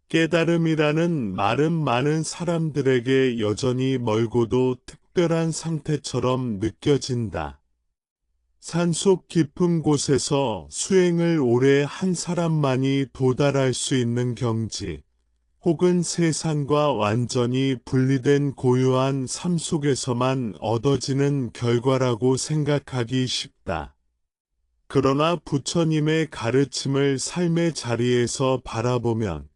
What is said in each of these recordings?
깨달음이라는 말은 많은 사람들에게 여전히 멀고도 특별한 상태처럼 느껴진다. 산속 깊은 곳에서 수행을 오래 한 사람만이 도달할 수 있는 경지, 혹은 세상과 완전히 분리된 고요한 삶 속에서만 얻어지는 결과라고 생각하기 쉽다. 그러나 부처님의 가르침을 삶의 자리에서 바라보면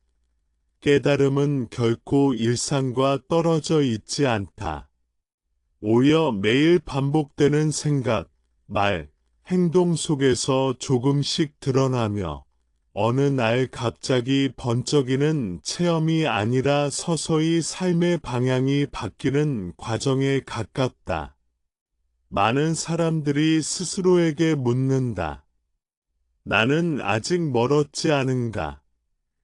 깨달음은 결코 일상과 떨어져 있지 않다. 오히려 매일 반복되는 생각, 말, 행동 속에서 조금씩 드러나며 어느 날 갑자기 번쩍이는 체험이 아니라 서서히 삶의 방향이 바뀌는 과정에 가깝다. 많은 사람들이 스스로에게 묻는다. 나는 아직 멀었지 않은가?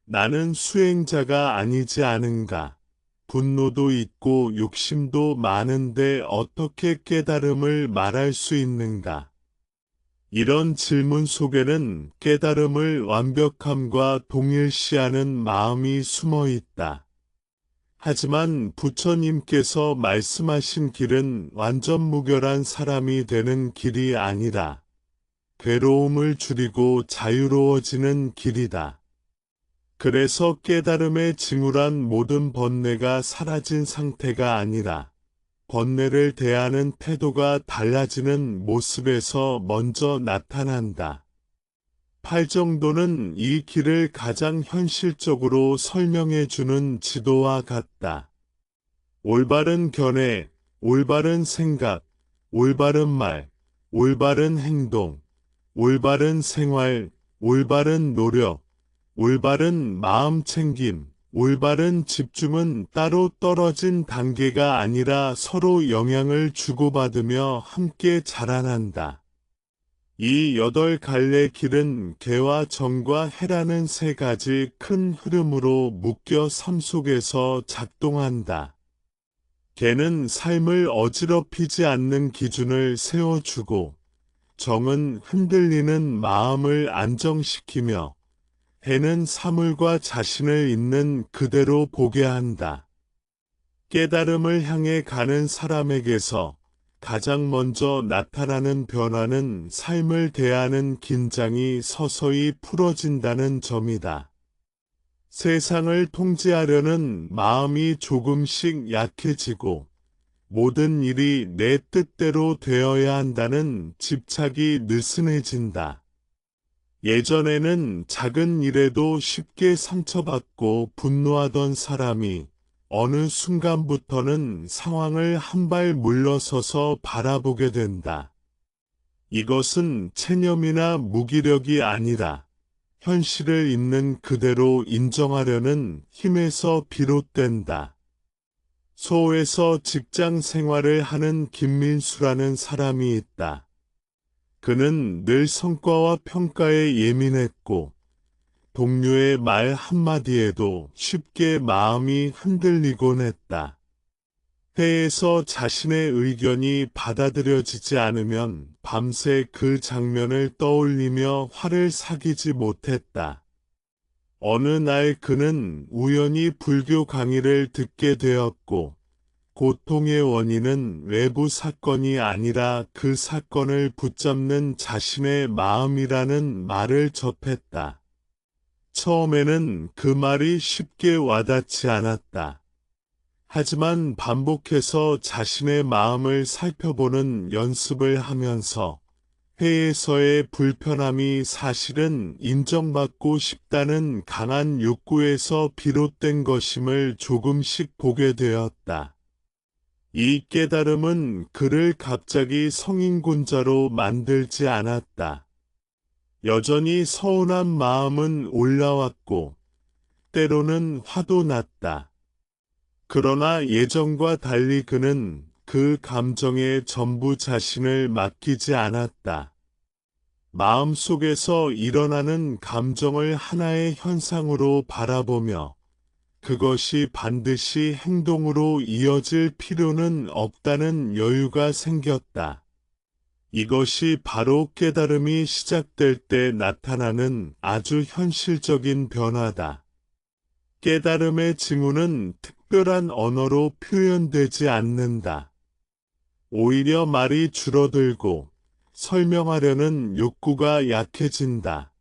나는 수행자가 아니지 않은가? 분노도 있고 욕심도 많은데 어떻게 깨달음을 말할 수 있는가? 이런 질문 속에는 깨달음을 완벽함과 동일시하는 마음이 숨어 있다. 하지만 부처님께서 말씀하신 길은 완전 무결한 사람이 되는 길이 아니라 괴로움을 줄이고 자유로워지는 길이다. 그래서 깨달음의 징후란 모든 번뇌가 사라진 상태가 아니라 번뇌를 대하는 태도가 달라지는 모습에서 먼저 나타난다. 팔정도는 이 길을 가장 현실적으로 설명해주는 지도와 같다. 올바른 견해, 올바른 생각, 올바른 말, 올바른 행동, 올바른 생활, 올바른 노력, 올바른 마음 챙김, 올바른 집중은 따로 떨어진 단계가 아니라 서로 영향을 주고받으며 함께 자라난다. 이 8갈래 길은 개와 정과 해라는 3가지 큰 흐름으로 묶여 삶 속에서 작동한다. 개는 삶을 어지럽히지 않는 기준을 세워주고, 정은 흔들리는 마음을 안정시키며, 해는 사물과 자신을 있는 그대로 보게 한다. 깨달음을 향해 가는 사람에게서 가장 먼저 나타나는 변화는 삶을 대하는 긴장이 서서히 풀어진다는 점이다. 세상을 통제하려는 마음이 조금씩 약해지고 모든 일이 내 뜻대로 되어야 한다는 집착이 느슨해진다. 예전에는 작은 일에도 쉽게 상처받고 분노하던 사람이 어느 순간부터는 상황을 한 발 물러서서 바라보게 된다. 이것은 체념이나 무기력이 아니라 현실을 있는 그대로 인정하려는 힘에서 비롯된다. 서울에서 직장 생활을 하는 김민수라는 사람이 있다. 그는 늘 성과와 평가에 예민했고 동료의 말 한마디에도 쉽게 마음이 흔들리곤 했다. 회의에서 자신의 의견이 받아들여지지 않으면 밤새 그 장면을 떠올리며 화를 사귀지 못했다. 어느 날 그는 우연히 불교 강의를 듣게 되었고 고통의 원인은 외부 사건이 아니라 그 사건을 붙잡는 자신의 마음이라는 말을 접했다. 처음에는 그 말이 쉽게 와닿지 않았다. 하지만 반복해서 자신의 마음을 살펴보는 연습을 하면서 회의에서의 불편함이 사실은 인정받고 싶다는 강한 욕구에서 비롯된 것임을 조금씩 보게 되었다. 이 깨달음은 그를 갑자기 성인군자로 만들지 않았다. 여전히 서운한 마음은 올라왔고 때로는 화도 났다. 그러나 예전과 달리 그는 그 감정에 전부 자신을 맡기지 않았다. 마음속에서 일어나는 감정을 하나의 현상으로 바라보며 그것이 반드시 행동으로 이어질 필요는 없다는 여유가 생겼다. 이것이 바로 깨달음이 시작될 때 나타나는 아주 현실적인 변화다. 깨달음의 징후는 특별한 언어로 표현되지 않는다. 오히려 말이 줄어들고 설명하려는 욕구가 약해진다.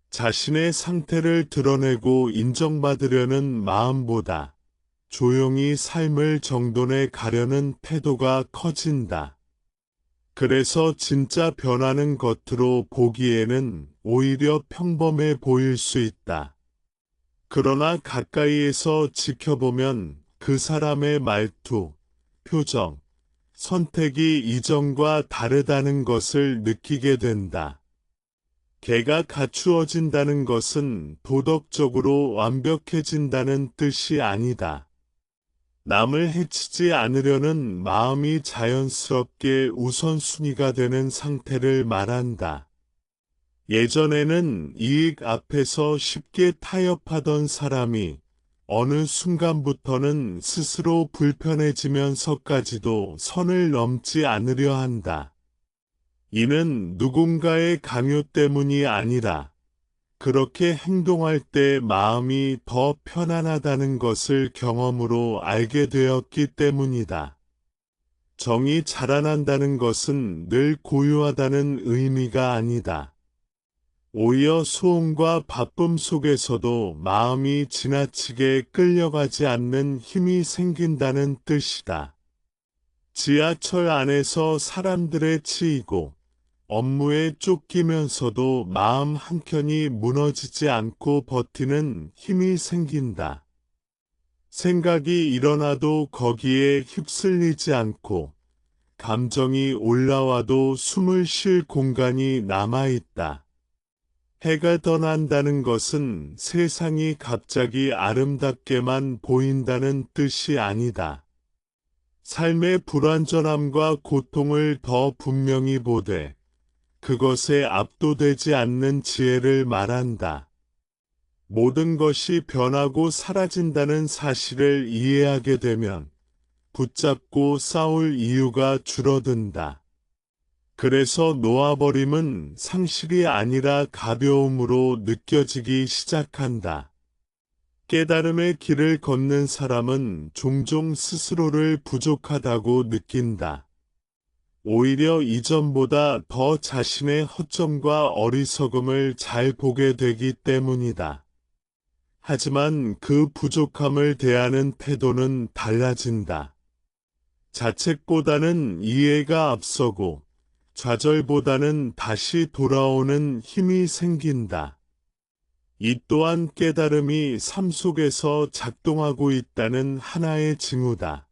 자신의 상태를 드러내고 인정받으려는 마음보다 조용히 삶을 정돈해 가려는 태도가 커진다. 그래서 진짜 변화는 겉으로 보기에는 오히려 평범해 보일 수 있다. 그러나 가까이에서 지켜보면 그 사람의 말투, 표정, 선택이 이전과 다르다는 것을 느끼게 된다. 개가 갖추어진다는 것은 도덕적으로 완벽해진다는 뜻이 아니다. 남을 해치지 않으려는 마음이 자연스럽게 우선순위가 되는 상태를 말한다. 예전에는 이익 앞에서 쉽게 타협하던 사람이 어느 순간부터는 스스로 불편해지면서까지도 선을 넘지 않으려 한다. 이는 누군가의 강요 때문이 아니라 그렇게 행동할 때 마음이 더 편안하다는 것을 경험으로 알게 되었기 때문이다. 정이 자라난다는 것은 늘 고요하다는 의미가 아니다. 오히려 소음과 바쁨 속에서도 마음이 지나치게 끌려가지 않는 힘이 생긴다는 뜻이다. 지하철 안에서 사람들에 치이고 업무에 쫓기면서도 마음 한켠이 무너지지 않고 버티는 힘이 생긴다. 생각이 일어나도 거기에 휩쓸리지 않고 감정이 올라와도 숨을 쉴 공간이 남아있다. 해가 떠난다는 것은 세상이 갑자기 아름답게만 보인다는 뜻이 아니다. 삶의 불완전함과 고통을 더 분명히 보되 그것에 압도되지 않는 지혜를 말한다. 모든 것이 변하고 사라진다는 사실을 이해하게 되면 붙잡고 싸울 이유가 줄어든다. 그래서 놓아버림은 상실이 아니라 가벼움으로 느껴지기 시작한다. 깨달음의 길을 걷는 사람은 종종 스스로를 부족하다고 느낀다. 오히려 이전보다 더 자신의 허점과 어리석음을 잘 보게 되기 때문이다. 하지만 그 부족함을 대하는 태도는 달라진다. 자책보다는 이해가 앞서고 좌절보다는 다시 돌아오는 힘이 생긴다. 이 또한 깨달음이 삶 속에서 작동하고 있다는 하나의 징후다.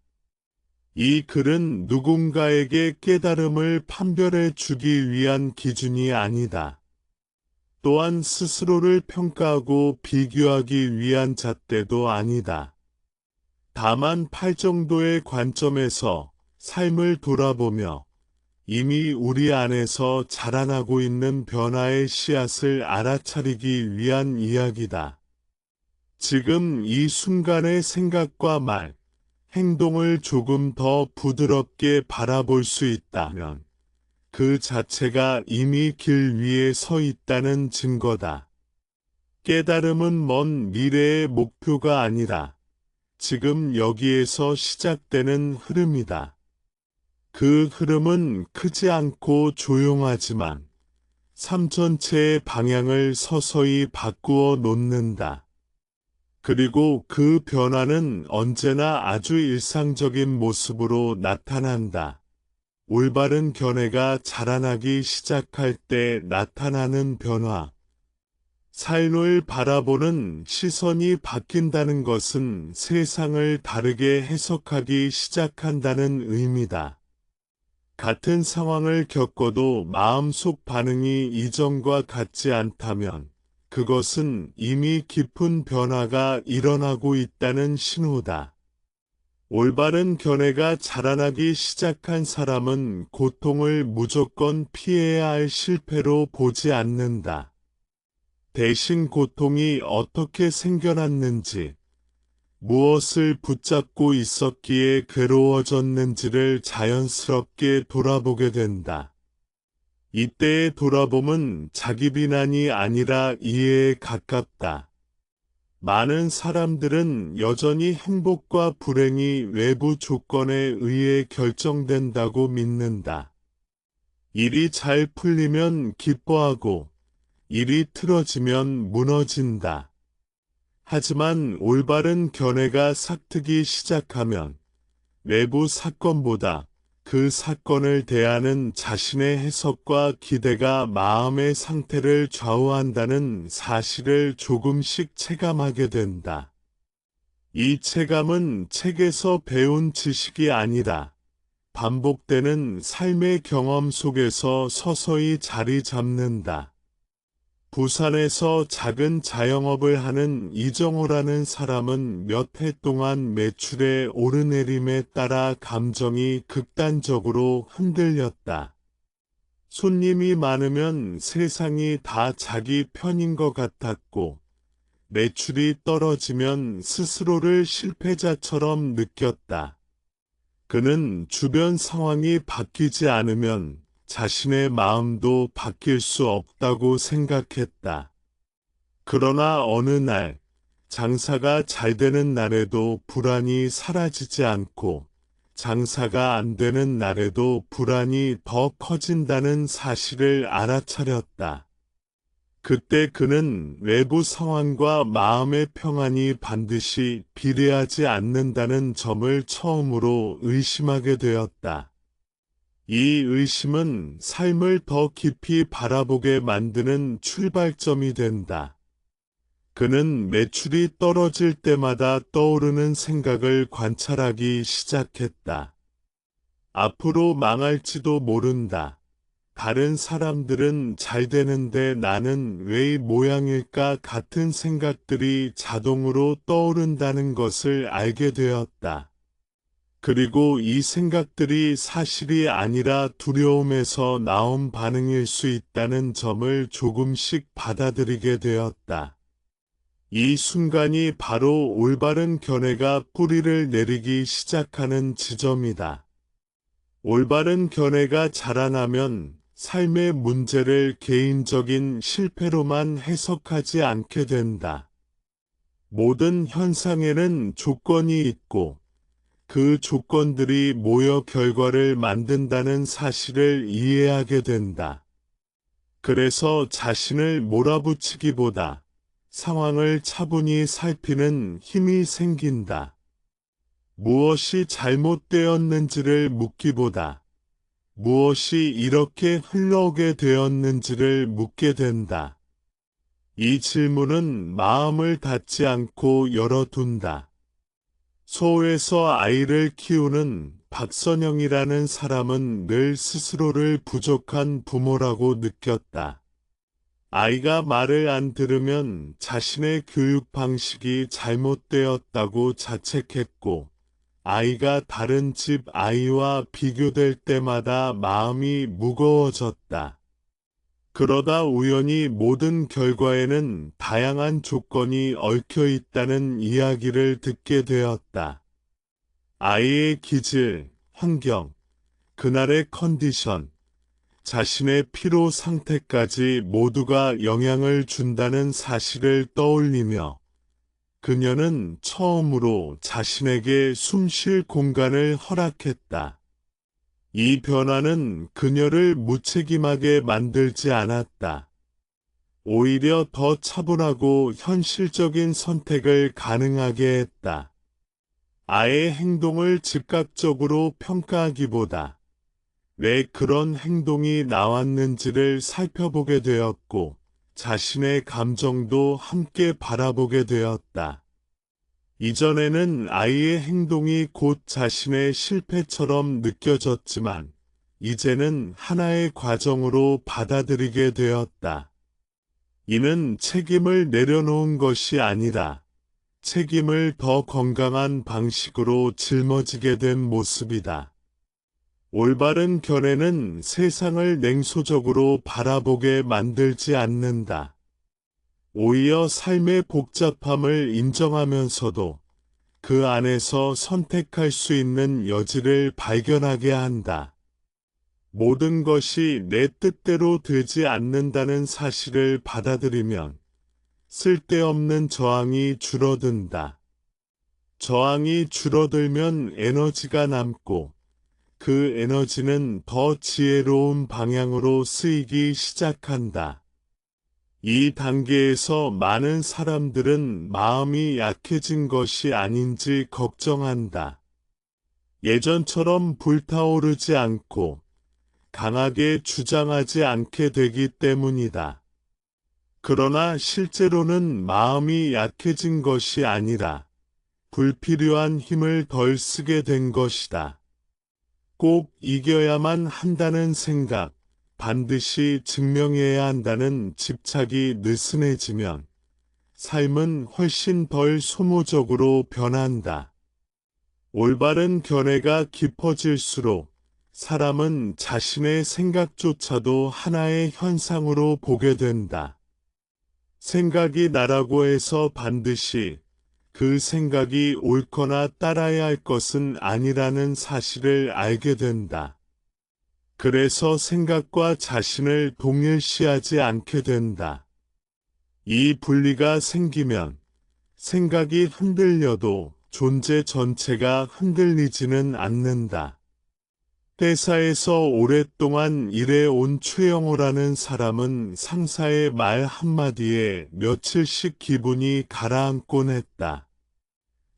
이 글은 누군가에게 깨달음을 판별해 주기 위한 기준이 아니다. 또한 스스로를 평가하고 비교하기 위한 잣대도 아니다. 다만 팔 정도의 관점에서 삶을 돌아보며 이미 우리 안에서 자라나고 있는 변화의 씨앗을 알아차리기 위한 이야기다. 지금 이 순간의 생각과 말, 행동을 조금 더 부드럽게 바라볼 수 있다면 그 자체가 이미 길 위에 서 있다는 증거다. 깨달음은 먼 미래의 목표가 아니라 지금 여기에서 시작되는 흐름이다. 그 흐름은 크지 않고 조용하지만 삶 전체의 방향을 서서히 바꾸어 놓는다. 그리고 그 변화는 언제나 아주 일상적인 모습으로 나타난다. 올바른 견해가 자라나기 시작할 때 나타나는 변화. 삶을 바라보는 시선이 바뀐다는 것은 세상을 다르게 해석하기 시작한다는 의미다. 같은 상황을 겪어도 마음속 반응이 이전과 같지 않다면 그것은 이미 깊은 변화가 일어나고 있다는 신호다. 올바른 견해가 자라나기 시작한 사람은 고통을 무조건 피해야 할 실패로 보지 않는다. 대신 고통이 어떻게 생겨났는지, 무엇을 붙잡고 있었기에 괴로워졌는지를 자연스럽게 돌아보게 된다. 이때의 돌아봄은 자기 비난이 아니라 이해에 가깝다. 많은 사람들은 여전히 행복과 불행이 외부 조건에 의해 결정된다고 믿는다. 일이 잘 풀리면 기뻐하고 일이 틀어지면 무너진다. 하지만 올바른 견해가 싹트기 시작하면 외부 사건보다 그 사건을 대하는 자신의 해석과 기대가 마음의 상태를 좌우한다는 사실을 조금씩 체감하게 된다. 이 체감은 책에서 배운 지식이 아니라 반복되는 삶의 경험 속에서 서서히 자리 잡는다. 부산에서 작은 자영업을 하는 이정호라는 사람은 몇 해 동안 매출의 오르내림에 따라 감정이 극단적으로 흔들렸다. 손님이 많으면 세상이 다 자기 편인 것 같았고, 매출이 떨어지면 스스로를 실패자처럼 느꼈다. 그는 주변 상황이 바뀌지 않으면 자신의 마음도 바뀔 수 없다고 생각했다. 그러나 어느 날, 장사가 잘 되는 날에도 불안이 사라지지 않고, 장사가 안 되는 날에도 불안이 더 커진다는 사실을 알아차렸다. 그때 그는 외부 상황과 마음의 평안이 반드시 비례하지 않는다는 점을 처음으로 의심하게 되었다. 이 의심은 삶을 더 깊이 바라보게 만드는 출발점이 된다. 그는 매출이 떨어질 때마다 떠오르는 생각을 관찰하기 시작했다. 앞으로 망할지도 모른다. 다른 사람들은 잘 되는데 나는 왜 이 모양일까 같은 생각들이 자동으로 떠오른다는 것을 알게 되었다. 그리고 이 생각들이 사실이 아니라 두려움에서 나온 반응일 수 있다는 점을 조금씩 받아들이게 되었다. 이 순간이 바로 올바른 견해가 뿌리를 내리기 시작하는 지점이다. 올바른 견해가 자라나면 삶의 문제를 개인적인 실패로만 해석하지 않게 된다. 모든 현상에는 조건이 있고 그 조건들이 모여 결과를 만든다는 사실을 이해하게 된다. 그래서 자신을 몰아붙이기보다 상황을 차분히 살피는 힘이 생긴다. 무엇이 잘못되었는지를 묻기보다 무엇이 이렇게 흘러오게 되었는지를 묻게 된다. 이 질문은 마음을 닫지 않고 열어둔다. 서울에서 아이를 키우는 박선영이라는 사람은 늘 스스로를 부족한 부모라고 느꼈다. 아이가 말을 안 들으면 자신의 교육 방식이 잘못되었다고 자책했고, 아이가 다른 집 아이와 비교될 때마다 마음이 무거워졌다. 그러다 우연히 모든 결과에는 다양한 조건이 얽혀 있다는 이야기를 듣게 되었다. 아이의 기질, 환경, 그날의 컨디션, 자신의 피로 상태까지 모두가 영향을 준다는 사실을 떠올리며 그녀는 처음으로 자신에게 숨 쉴 공간을 허락했다. 이 변화는 그녀를 무책임하게 만들지 않았다. 오히려 더 차분하고 현실적인 선택을 가능하게 했다. 아이의 행동을 즉각적으로 평가하기보다 왜 그런 행동이 나왔는지를 살펴보게 되었고, 자신의 감정도 함께 바라보게 되었다. 이전에는 아이의 행동이 곧 자신의 실패처럼 느껴졌지만, 이제는 하나의 과정으로 받아들이게 되었다. 이는 책임을 내려놓은 것이 아니라, 책임을 더 건강한 방식으로 짊어지게 된 모습이다. 올바른 견해는 세상을 냉소적으로 바라보게 만들지 않는다. 오히려 삶의 복잡함을 인정하면서도 그 안에서 선택할 수 있는 여지를 발견하게 한다. 모든 것이 내 뜻대로 되지 않는다는 사실을 받아들이면 쓸데없는 저항이 줄어든다. 저항이 줄어들면 에너지가 남고 그 에너지는 더 지혜로운 방향으로 쓰이기 시작한다. 이 단계에서 많은 사람들은 마음이 약해진 것이 아닌지 걱정한다. 예전처럼 불타오르지 않고 강하게 주장하지 않게 되기 때문이다. 그러나 실제로는 마음이 약해진 것이 아니라 불필요한 힘을 덜 쓰게 된 것이다. 꼭 이겨야만 한다는 생각, 반드시 증명해야 한다는 집착이 느슨해지면 삶은 훨씬 덜 소모적으로 변한다. 올바른 견해가 깊어질수록 사람은 자신의 생각조차도 하나의 현상으로 보게 된다. 생각이 나라고 해서 반드시 그 생각이 옳거나 따라야 할 것은 아니라는 사실을 알게 된다. 그래서 생각과 자신을 동일시하지 않게 된다. 이 분리가 생기면 생각이 흔들려도 존재 전체가 흔들리지는 않는다. 회사에서 오랫동안 일해온 최영호라는 사람은 상사의 말 한마디에 며칠씩 기분이 가라앉곤 했다.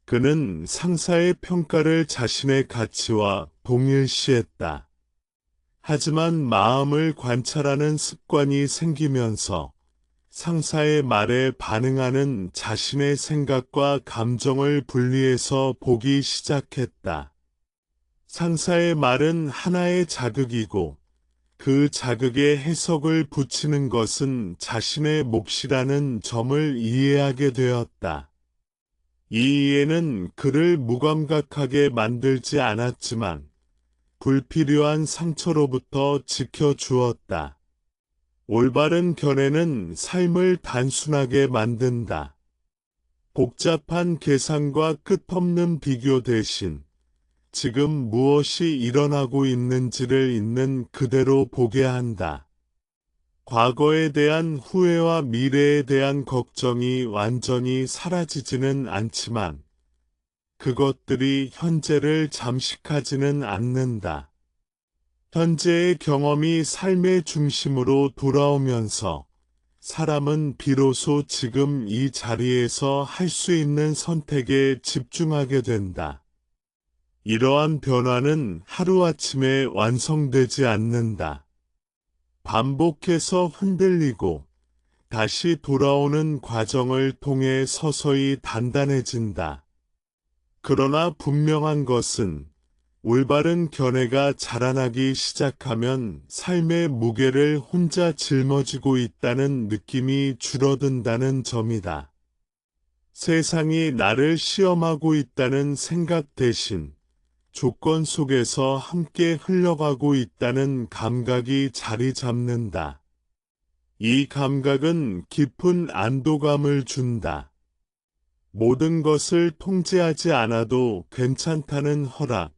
그는 상사의 평가를 자신의 가치와 동일시했다. 하지만 마음을 관찰하는 습관이 생기면서 상사의 말에 반응하는 자신의 생각과 감정을 분리해서 보기 시작했다. 상사의 말은 하나의 자극이고 그 자극에 해석을 붙이는 것은 자신의 몫이라는 점을 이해하게 되었다. 이 이해는 그를 무감각하게 만들지 않았지만 불필요한 상처로부터 지켜주었다. 올바른 견해는 삶을 단순하게 만든다. 복잡한 계산과 끝없는 비교 대신 지금 무엇이 일어나고 있는지를 있는 그대로 보게 한다. 과거에 대한 후회와 미래에 대한 걱정이 완전히 사라지지는 않지만 그것들이 현재를 잠식하지는 않는다. 현재의 경험이 삶의 중심으로 돌아오면서 사람은 비로소 지금 이 자리에서 할 수 있는 선택에 집중하게 된다. 이러한 변화는 하루아침에 완성되지 않는다. 반복해서 흔들리고 다시 돌아오는 과정을 통해 서서히 단단해진다. 그러나 분명한 것은 올바른 견해가 자라나기 시작하면 삶의 무게를 혼자 짊어지고 있다는 느낌이 줄어든다는 점이다. 세상이 나를 시험하고 있다는 생각 대신 조건 속에서 함께 흘러가고 있다는 감각이 자리 잡는다. 이 감각은 깊은 안도감을 준다. 모든 것을 통제하지 않아도 괜찮다는 허락,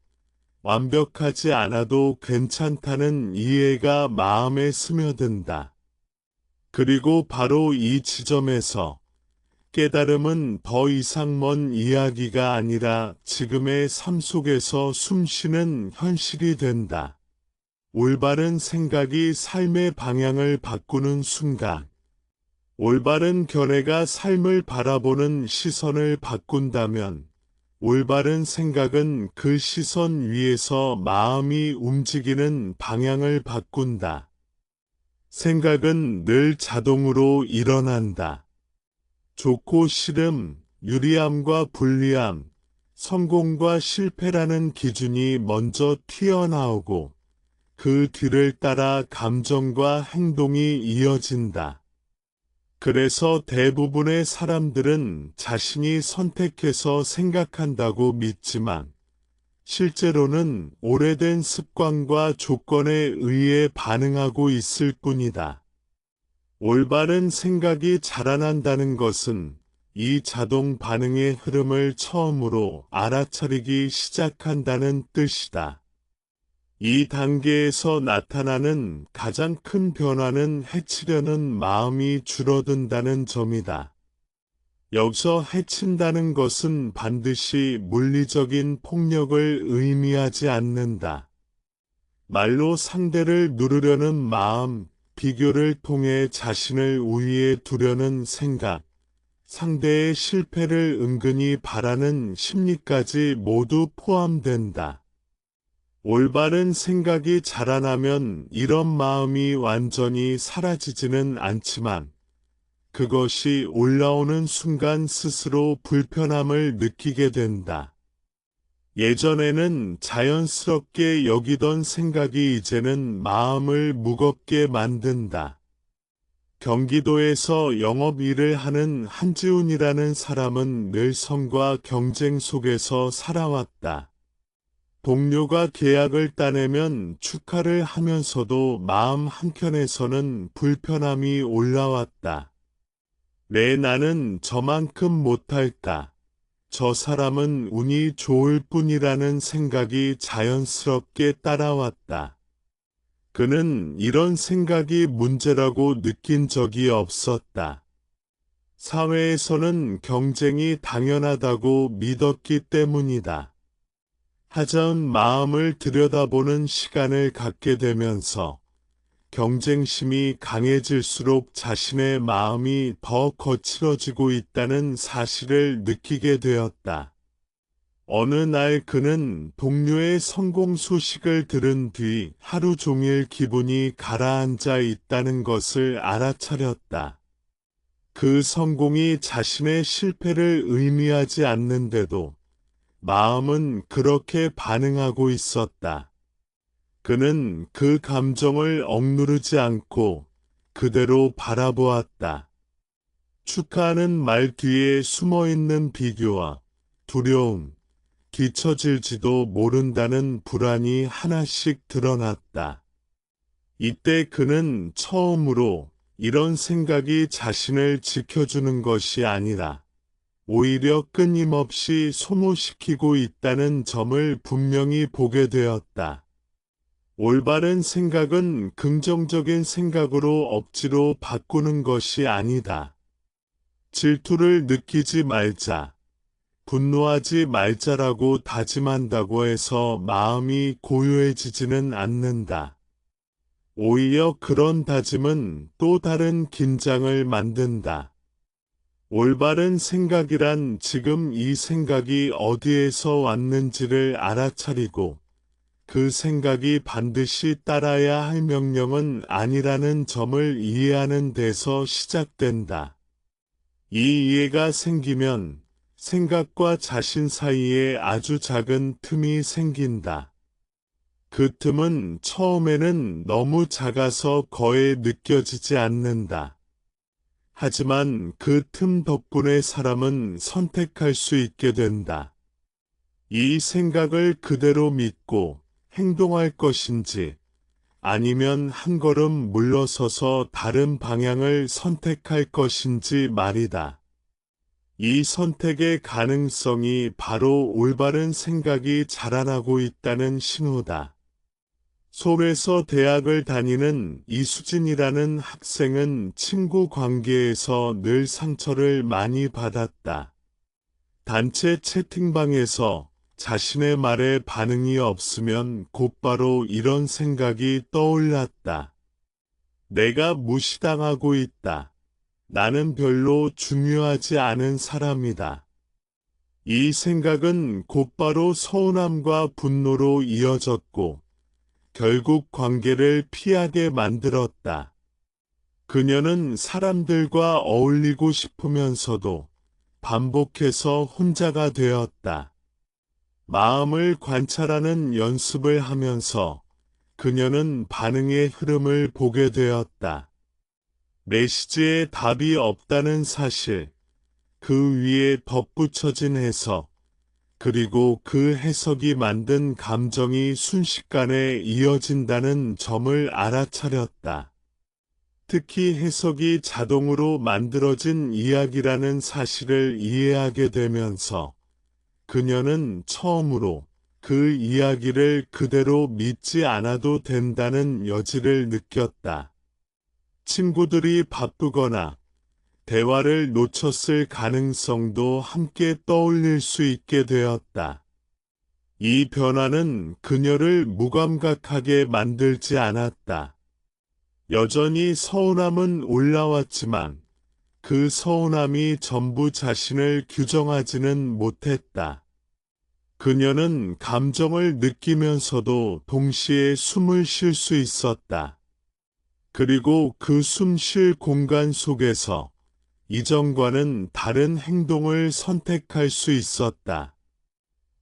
완벽하지 않아도 괜찮다는 이해가 마음에 스며든다. 그리고 바로 이 지점에서 깨달음은 더 이상 먼 이야기가 아니라 지금의 삶 속에서 숨쉬는 현실이 된다. 올바른 생각이 삶의 방향을 바꾸는 순간, 올바른 견해가 삶을 바라보는 시선을 바꾼다면, 올바른 생각은 그 시선 위에서 마음이 움직이는 방향을 바꾼다. 생각은 늘 자동으로 일어난다. 좋고 싫음, 유리함과 불리함, 성공과 실패라는 기준이 먼저 튀어나오고 그 뒤를 따라 감정과 행동이 이어진다. 그래서 대부분의 사람들은 자신이 선택해서 생각한다고 믿지만 실제로는 오래된 습관과 조건에 의해 반응하고 있을 뿐이다. 올바른 생각이 자라난다는 것은 이 자동 반응의 흐름을 처음으로 알아차리기 시작한다는 뜻이다. 이 단계에서 나타나는 가장 큰 변화는 해치려는 마음이 줄어든다는 점이다. 여기서 해친다는 것은 반드시 물리적인 폭력을 의미하지 않는다. 말로 상대를 누르려는 마음, 비교를 통해 자신을 우위에 두려는 생각, 상대의 실패를 은근히 바라는 심리까지 모두 포함된다. 올바른 생각이 자라나면 이런 마음이 완전히 사라지지는 않지만 그것이 올라오는 순간 스스로 불편함을 느끼게 된다. 예전에는 자연스럽게 여기던 생각이 이제는 마음을 무겁게 만든다. 경기도에서 영업 일을 하는 한지훈이라는 사람은 늘 성과 경쟁 속에서 살아왔다. 동료가 계약을 따내면 축하를 하면서도 마음 한켠에서는 불편함이 올라왔다. 왜 나는 저만큼 못할까? 저 사람은 운이 좋을 뿐이라는 생각이 자연스럽게 따라왔다. 그는 이런 생각이 문제라고 느낀 적이 없었다. 사회에서는 경쟁이 당연하다고 믿었기 때문이다. 하자은 마음을 들여다보는 시간을 갖게 되면서 경쟁심이 강해질수록 자신의 마음이 더 거칠어지고 있다는 사실을 느끼게 되었다. 어느 날 그는 동료의 성공 소식을 들은 뒤 하루 종일 기분이 가라앉아 있다는 것을 알아차렸다. 그 성공이 자신의 실패를 의미하지 않는데도 마음은 그렇게 반응하고 있었다. 그는 그 감정을 억누르지 않고 그대로 바라보았다. 축하하는 말 뒤에 숨어있는 비교와 두려움, 뒤처질지도 모른다는 불안이 하나씩 드러났다. 이때 그는 처음으로 이런 생각이 자신을 지켜주는 것이 아니라 오히려 끊임없이 소모시키고 있다는 점을 분명히 보게 되었다. 올바른 생각은 긍정적인 생각으로 억지로 바꾸는 것이 아니다. 질투를 느끼지 말자, 분노하지 말자라고 다짐한다고 해서 마음이 고요해지지는 않는다. 오히려 그런 다짐은 또 다른 긴장을 만든다. 올바른 생각이란 지금 이 생각이 어디에서 왔는지를 알아차리고 그 생각이 반드시 따라야 할 명령은 아니라는 점을 이해하는 데서 시작된다. 이 이해가 생기면 생각과 자신 사이에 아주 작은 틈이 생긴다. 그 틈은 처음에는 너무 작아서 거의 느껴지지 않는다. 하지만 그 틈 덕분에 사람은 선택할 수 있게 된다. 이 생각을 그대로 믿고 행동할 것인지 아니면 한 걸음 물러서서 다른 방향을 선택할 것인지 말이다. 이 선택의 가능성이 바로 올바른 생각이 자라나고 있다는 신호다. 서울에서 대학을 다니는 이수진이라는 학생은 친구 관계에서 늘 상처를 많이 받았다. 단체 채팅방에서 자신의 말에 반응이 없으면 곧바로 이런 생각이 떠올랐다. 내가 무시당하고 있다. 나는 별로 중요하지 않은 사람이다. 이 생각은 곧바로 서운함과 분노로 이어졌고 결국 관계를 피하게 만들었다. 그녀는 사람들과 어울리고 싶으면서도 반복해서 혼자가 되었다. 마음을 관찰하는 연습을 하면서 그녀는 반응의 흐름을 보게 되었다. 메시지에 답이 없다는 사실, 그 위에 덧붙여진 해석, 그리고 그 해석이 만든 감정이 순식간에 이어진다는 점을 알아차렸다. 특히 해석이 자동으로 만들어진 이야기라는 사실을 이해하게 되면서 그녀는 처음으로 그 이야기를 그대로 믿지 않아도 된다는 여지를 느꼈다. 친구들이 바쁘거나 대화를 놓쳤을 가능성도 함께 떠올릴 수 있게 되었다. 이 변화는 그녀를 무감각하게 만들지 않았다. 여전히 서운함은 올라왔지만 그 서운함이 전부 자신을 규정하지는 못했다. 그녀는 감정을 느끼면서도 동시에 숨을 쉴 수 있었다. 그리고 그 숨 쉴 공간 속에서 이전과는 다른 행동을 선택할 수 있었다.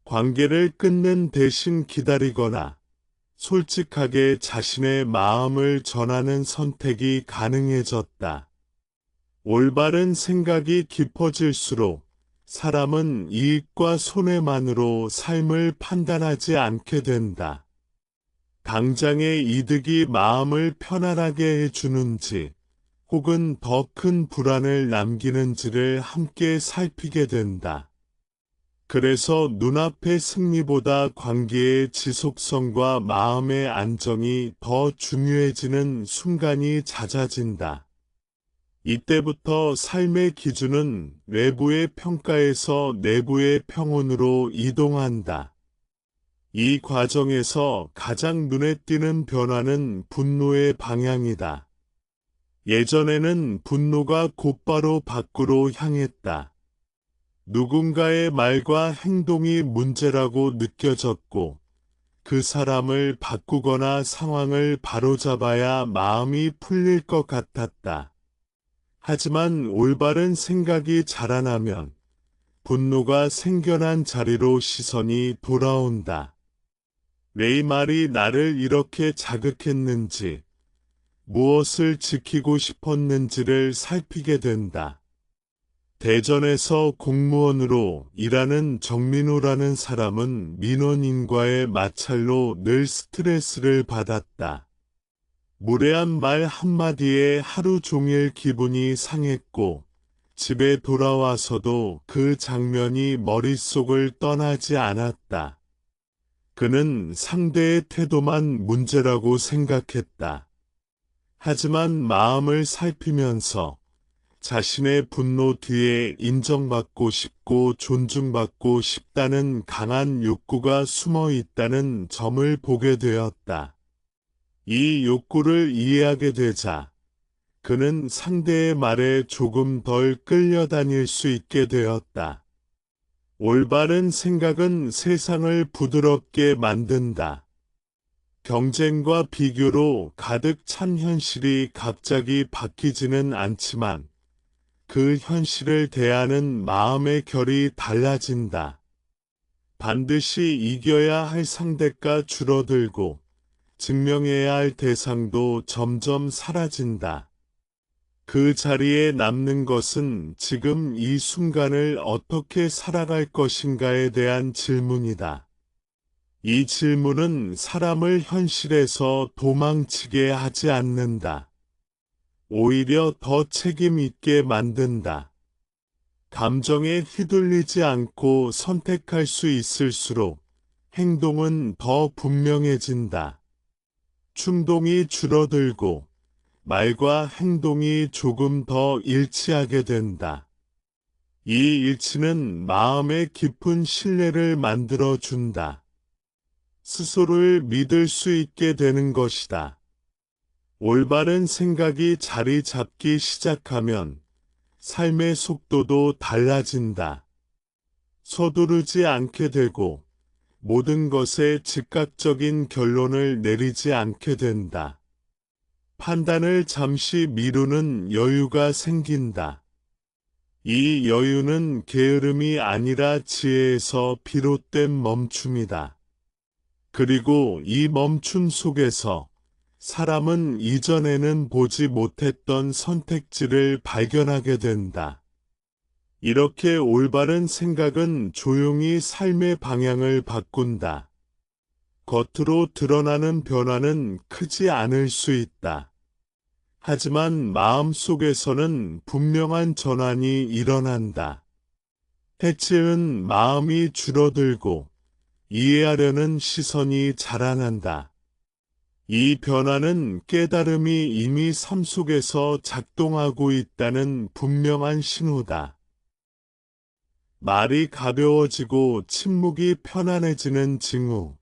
관계를 끊는 대신 기다리거나 솔직하게 자신의 마음을 전하는 선택이 가능해졌다. 올바른 생각이 깊어질수록 사람은 이익과 손해만으로 삶을 판단하지 않게 된다. 당장의 이득이 마음을 편안하게 해주는지 혹은 더 큰 불안을 남기는지를 함께 살피게 된다. 그래서 눈앞의 승리보다 관계의 지속성과 마음의 안정이 더 중요해지는 순간이 잦아진다. 이때부터 삶의 기준은 외부의 평가에서 내부의 평온으로 이동한다. 이 과정에서 가장 눈에 띄는 변화는 분노의 방향이다. 예전에는 분노가 곧바로 밖으로 향했다. 누군가의 말과 행동이 문제라고 느껴졌고 그 사람을 바꾸거나 상황을 바로잡아야 마음이 풀릴 것 같았다. 하지만 올바른 생각이 자라나면 분노가 생겨난 자리로 시선이 돌아온다. 내 말이 나를 이렇게 자극했는지, 무엇을 지키고 싶었는지를 살피게 된다. 대전에서 공무원으로 일하는 정민호라는 사람은 민원인과의 마찰로 늘 스트레스를 받았다. 무례한 말 한마디에 하루 종일 기분이 상했고 집에 돌아와서도 그 장면이 머릿속을 떠나지 않았다. 그는 상대의 태도만 문제라고 생각했다. 하지만 마음을 살피면서 자신의 분노 뒤에 인정받고 싶고 존중받고 싶다는 강한 욕구가 숨어 있다는 점을 보게 되었다. 이 욕구를 이해하게 되자 그는 상대의 말에 조금 덜 끌려다닐 수 있게 되었다. 올바른 생각은 세상을 부드럽게 만든다. 경쟁과 비교로 가득 찬 현실이 갑자기 바뀌지는 않지만 그 현실을 대하는 마음의 결이 달라진다. 반드시 이겨야 할 상대가 줄어들고 증명해야 할 대상도 점점 사라진다. 그 자리에 남는 것은 지금 이 순간을 어떻게 살아갈 것인가에 대한 질문이다. 이 질문은 사람을 현실에서 도망치게 하지 않는다. 오히려 더 책임 있게 만든다. 감정에 휘둘리지 않고 선택할 수 있을수록 행동은 더 분명해진다. 충동이 줄어들고 말과 행동이 조금 더 일치하게 된다. 이 일치는 마음의 깊은 신뢰를 만들어준다. 스스로를 믿을 수 있게 되는 것이다. 올바른 생각이 자리 잡기 시작하면 삶의 속도도 달라진다. 서두르지 않게 되고 모든 것에 즉각적인 결론을 내리지 않게 된다. 판단을 잠시 미루는 여유가 생긴다. 이 여유는 게으름이 아니라 지혜에서 비롯된 멈춤이다. 그리고 이 멈춤 속에서 사람은 이전에는 보지 못했던 선택지를 발견하게 된다. 이렇게 올바른 생각은 조용히 삶의 방향을 바꾼다. 겉으로 드러나는 변화는 크지 않을 수 있다. 하지만 마음속에서는 분명한 전환이 일어난다. 해치은 마음이 줄어들고 이해하려는 시선이 자라난다. 이 변화는 깨달음이 이미 삶 속에서 작동하고 있다는 분명한 신호다. 말이 가벼워지고 침묵이 편안해지는 징후.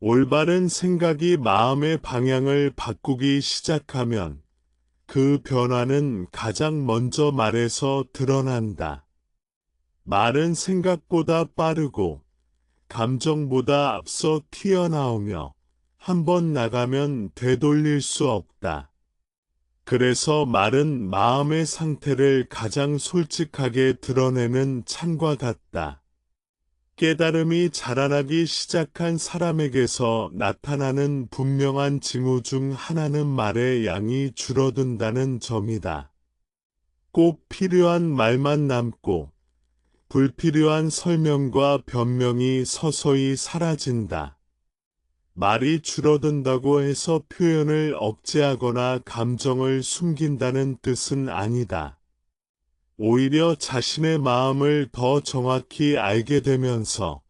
올바른 생각이 마음의 방향을 바꾸기 시작하면 그 변화는 가장 먼저 말에서 드러난다. 말은 생각보다 빠르고 감정보다 앞서 튀어나오며 한번 나가면 되돌릴 수 없다. 그래서 말은 마음의 상태를 가장 솔직하게 드러내는 창과 같다. 깨달음이 자라나기 시작한 사람에게서 나타나는 분명한 징후 중 하나는 말의 양이 줄어든다는 점이다. 꼭 필요한 말만 남고 불필요한 설명과 변명이 서서히 사라진다. 말이 줄어든다고 해서 표현을 억제하거나 감정을 숨긴다는 뜻은 아니다. 오히려 자신의 마음을 더 정확히 알게 되면서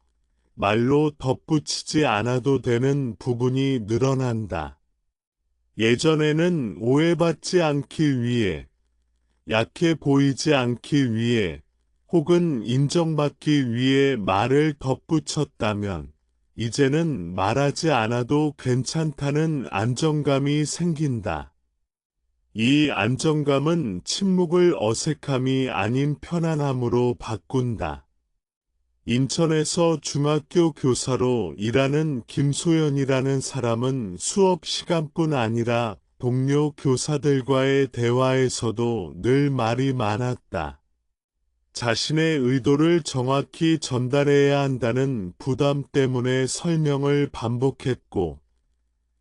말로 덧붙이지 않아도 되는 부분이 늘어난다. 예전에는 오해받지 않기 위해, 약해 보이지 않기 위해, 혹은 인정받기 위해 말을 덧붙였다면, 이제는 말하지 않아도 괜찮다는 안정감이 생긴다. 이 안정감은 침묵을 어색함이 아닌 편안함으로 바꾼다. 인천에서 중학교 교사로 일하는 김소연이라는 사람은 수업 시간뿐 아니라 동료 교사들과의 대화에서도 늘 말이 많았다. 자신의 의도를 정확히 전달해야 한다는 부담 때문에 설명을 반복했고,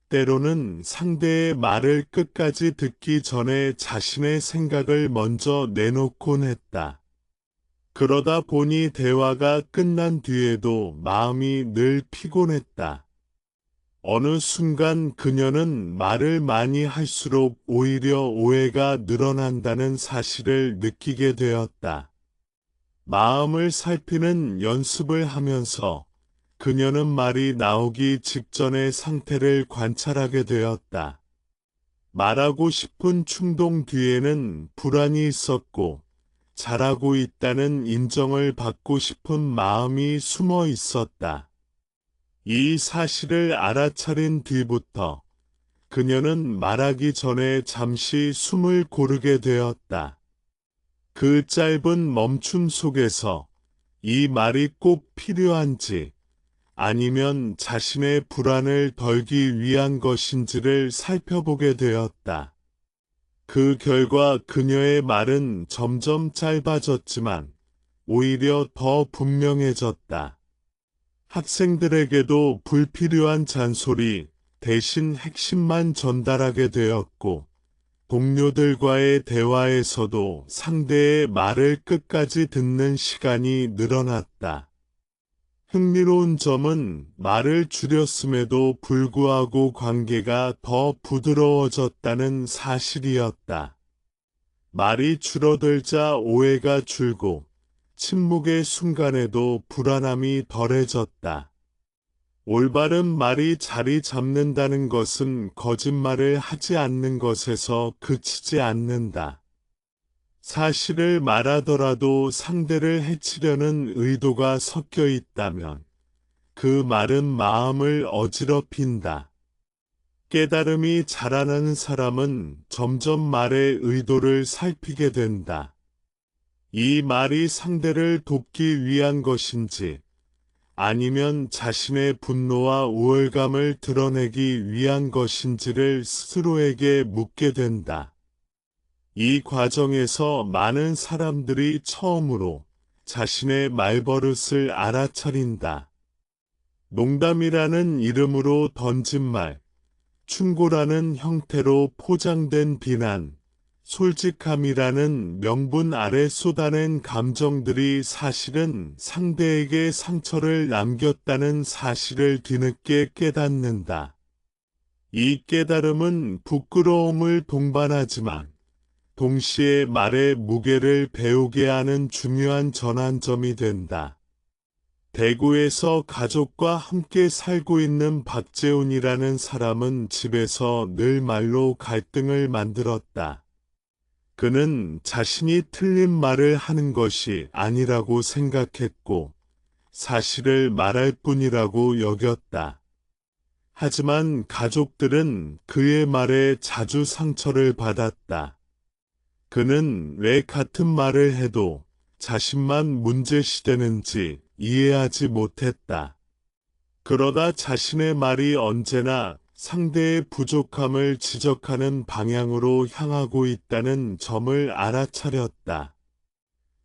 때로는 상대의 말을 끝까지 듣기 전에 자신의 생각을 먼저 내놓곤 했다. 그러다 보니 대화가 끝난 뒤에도 마음이 늘 피곤했다. 어느 순간 그녀는 말을 많이 할수록 오히려 오해가 늘어난다는 사실을 느끼게 되었다. 마음을 살피는 연습을 하면서 그녀는 말이 나오기 직전의 상태를 관찰하게 되었다. 말하고 싶은 충동 뒤에는 불안이 있었고, 잘하고 있다는 인정을 받고 싶은 마음이 숨어 있었다. 이 사실을 알아차린 뒤부터 그녀는 말하기 전에 잠시 숨을 고르게 되었다. 그 짧은 멈춤 속에서 이 말이 꼭 필요한지 아니면 자신의 불안을 덜기 위한 것인지를 살펴보게 되었다. 그 결과 그녀의 말은 점점 짧아졌지만 오히려 더 분명해졌다. 학생들에게도 불필요한 잔소리 대신 핵심만 전달하게 되었고, 동료들과의 대화에서도 상대의 말을 끝까지 듣는 시간이 늘어났다. 흥미로운 점은 말을 줄였음에도 불구하고 관계가 더 부드러워졌다는 사실이었다. 말이 줄어들자 오해가 줄고 침묵의 순간에도 불안함이 덜해졌다. 올바른 말이 자리 잡는다는 것은 거짓말을 하지 않는 것에서 그치지 않는다. 사실을 말하더라도 상대를 해치려는 의도가 섞여 있다면 그 말은 마음을 어지럽힌다. 깨달음이 자라나는 사람은 점점 말의 의도를 살피게 된다. 이 말이 상대를 돕기 위한 것인지 아니면 자신의 분노와 우월감을 드러내기 위한 것인지를 스스로에게 묻게 된다. 이 과정에서 많은 사람들이 처음으로 자신의 말버릇을 알아차린다. 농담이라는 이름으로 던진 말, 충고라는 형태로 포장된 비난, 솔직함이라는 명분 아래 쏟아낸 감정들이 사실은 상대에게 상처를 남겼다는 사실을 뒤늦게 깨닫는다. 이 깨달음은 부끄러움을 동반하지만 동시에 말의 무게를 배우게 하는 중요한 전환점이 된다. 대구에서 가족과 함께 살고 있는 박재훈이라는 사람은 집에서 늘 말로 갈등을 만들었다. 그는 자신이 틀린 말을 하는 것이 아니라고 생각했고 사실을 말할 뿐이라고 여겼다. 하지만 가족들은 그의 말에 자주 상처를 받았다. 그는 왜 같은 말을 해도 자신만 문제시되는지 이해하지 못했다. 그러다 자신의 말이 언제나 상대의 부족함을 지적하는 방향으로 향하고 있다는 점을 알아차렸다.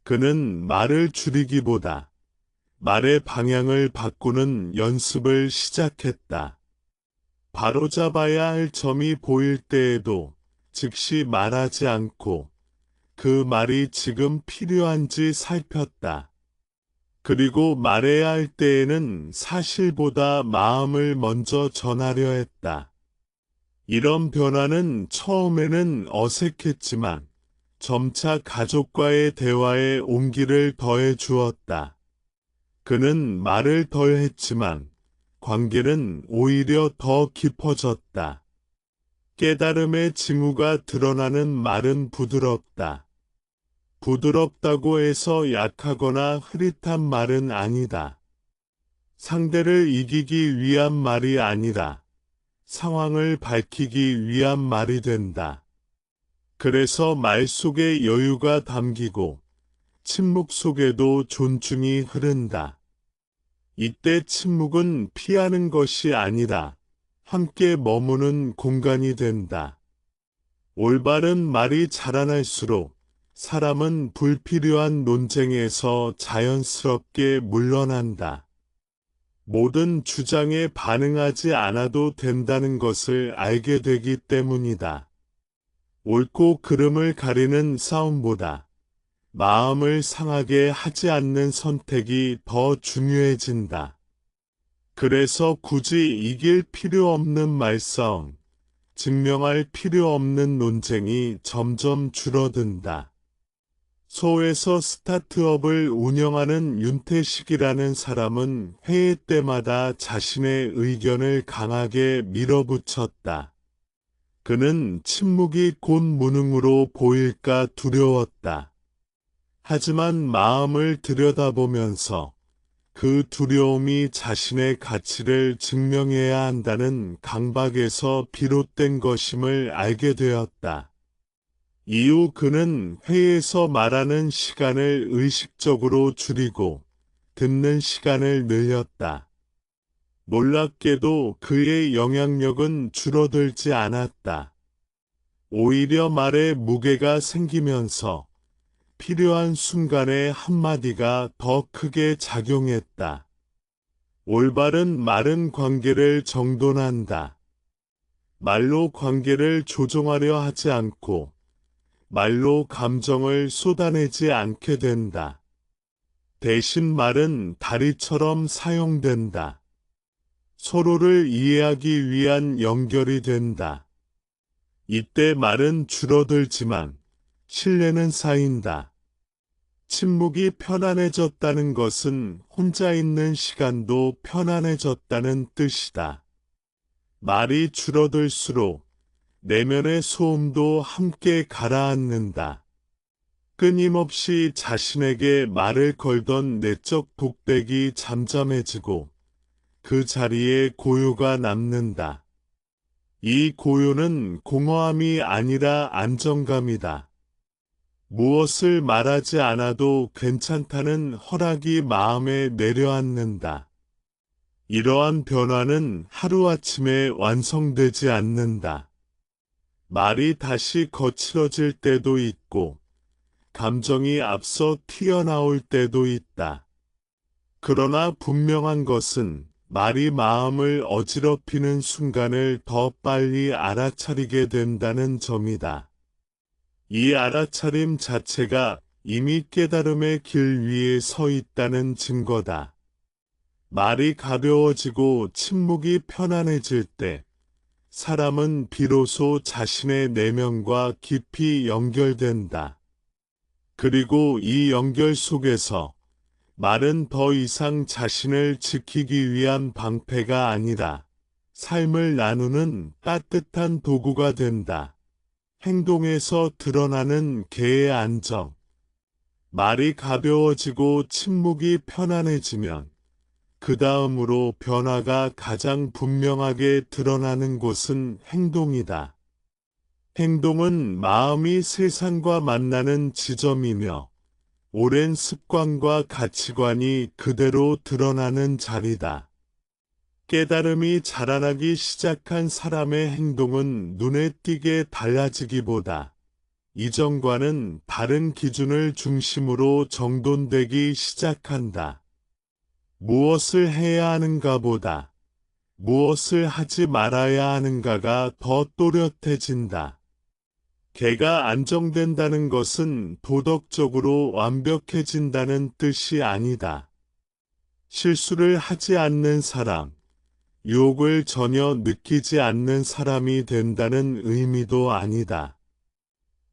그는 말을 줄이기보다 말의 방향을 바꾸는 연습을 시작했다. 바로잡아야 할 점이 보일 때에도 즉시 말하지 않고 그 말이 지금 필요한지 살폈다. 그리고 말해야 할 때에는 사실보다 마음을 먼저 전하려 했다. 이런 변화는 처음에는 어색했지만 점차 가족과의 대화에 온기를 더해 주었다. 그는 말을 덜 했지만 관계는 오히려 더 깊어졌다. 깨달음의 징후가 드러나는 말은 부드럽다. 부드럽다고 해서 약하거나 흐릿한 말은 아니다. 상대를 이기기 위한 말이 아니라 상황을 밝히기 위한 말이 된다. 그래서 말 속에 여유가 담기고 침묵 속에도 존중이 흐른다. 이때 침묵은 피하는 것이 아니라 함께 머무는 공간이 된다. 올바른 말이 자라날수록 사람은 불필요한 논쟁에서 자연스럽게 물러난다. 모든 주장에 반응하지 않아도 된다는 것을 알게 되기 때문이다. 옳고 그름을 가리는 싸움보다 마음을 상하게 하지 않는 선택이 더 중요해진다. 그래서 굳이 이길 필요 없는 말싸움, 증명할 필요 없는 논쟁이 점점 줄어든다. 소에서 스타트업을 운영하는 윤태식이라는 사람은 회의 때마다 자신의 의견을 강하게 밀어붙였다. 그는 침묵이 곧 무능으로 보일까 두려웠다. 하지만 마음을 들여다보면서 그 두려움이 자신의 가치를 증명해야 한다는 강박에서 비롯된 것임을 알게 되었다. 이후 그는 회의에서 말하는 시간을 의식적으로 줄이고 듣는 시간을 늘렸다. 놀랍게도 그의 영향력은 줄어들지 않았다. 오히려 말에 무게가 생기면서 필요한 순간에 한마디가 더 크게 작용했다. 올바른 말은 관계를 정돈한다. 말로 관계를 조종하려 하지 않고 말로 감정을 쏟아내지 않게 된다. 대신 말은 다리처럼 사용된다. 서로를 이해하기 위한 연결이 된다. 이때 말은 줄어들지만 신뢰는 쌓인다. 침묵이 편안해졌다는 것은 혼자 있는 시간도 편안해졌다는 뜻이다. 말이 줄어들수록 내면의 소음도 함께 가라앉는다. 끊임없이 자신에게 말을 걸던 내적 독백이 잠잠해지고 그 자리에 고요가 남는다. 이 고요는 공허함이 아니라 안정감이다. 무엇을 말하지 않아도 괜찮다는 허락이 마음에 내려앉는다. 이러한 변화는 하루아침에 완성되지 않는다. 말이 다시 거칠어질 때도 있고 감정이 앞서 튀어나올 때도 있다. 그러나 분명한 것은 말이 마음을 어지럽히는 순간을 더 빨리 알아차리게 된다는 점이다. 이 알아차림 자체가 이미 깨달음의 길 위에 서 있다는 증거다. 말이 가벼워지고 침묵이 편안해질 때 사람은 비로소 자신의 내면과 깊이 연결된다. 그리고 이 연결 속에서 말은 더 이상 자신을 지키기 위한 방패가 아니라 삶을 나누는 따뜻한 도구가 된다. 행동에서 드러나는 개의 안정. 말이 가벼워지고 침묵이 편안해지면 그 다음으로 변화가 가장 분명하게 드러나는 곳은 행동이다. 행동은 마음이 세상과 만나는 지점이며 오랜 습관과 가치관이 그대로 드러나는 자리다. 깨달음이 자라나기 시작한 사람의 행동은 눈에 띄게 달라지기보다 이전과는 다른 기준을 중심으로 정돈되기 시작한다. 무엇을 해야 하는가 보다 무엇을 하지 말아야 하는가가 더 또렷해진다. 개가 안정된다는 것은 도덕적으로 완벽해진다는 뜻이 아니다. 실수를 하지 않는 사람, 유혹을 전혀 느끼지 않는 사람이 된다는 의미도 아니다.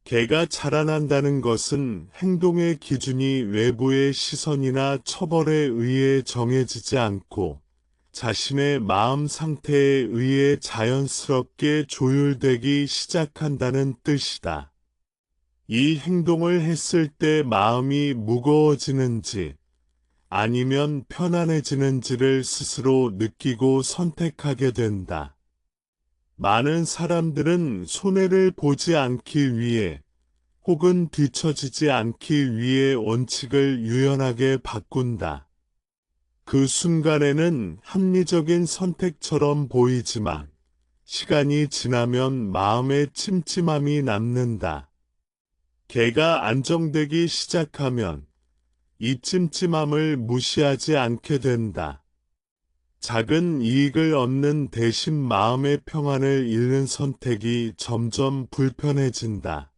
개가 자라난다는 것은 행동의 기준이 외부의 시선이나 처벌에 의해 정해지지 않고 자신의 마음 상태에 의해 자연스럽게 조율되기 시작한다는 뜻이다. 이 행동을 했을 때 마음이 무거워지는지 아니면 편안해지는지를 스스로 느끼고 선택하게 된다. 많은 사람들은 손해를 보지 않기 위해 혹은 뒤처지지 않기 위해 원칙을 유연하게 바꾼다. 그 순간에는 합리적인 선택처럼 보이지만 시간이 지나면 마음에 찜찜함이 남는다. 개가 안정되기 시작하면 이 찜찜함을 무시하지 않게 된다. 작은 이익을 얻는 대신 마음의 평안을 잃는 선택이 점점 불편해진다.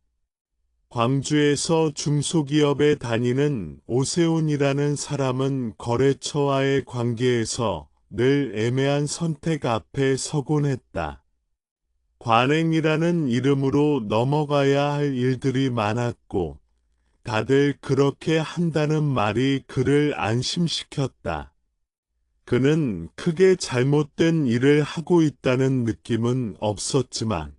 광주에서 중소기업에 다니는 오세훈이라는 사람은 거래처와의 관계에서 늘 애매한 선택 앞에 서곤 했다. 관행이라는 이름으로 넘어가야 할 일들이 많았고 다들 그렇게 한다는 말이 그를 안심시켰다. 그는 크게 잘못된 일을 하고 있다는 느낌은 없었지만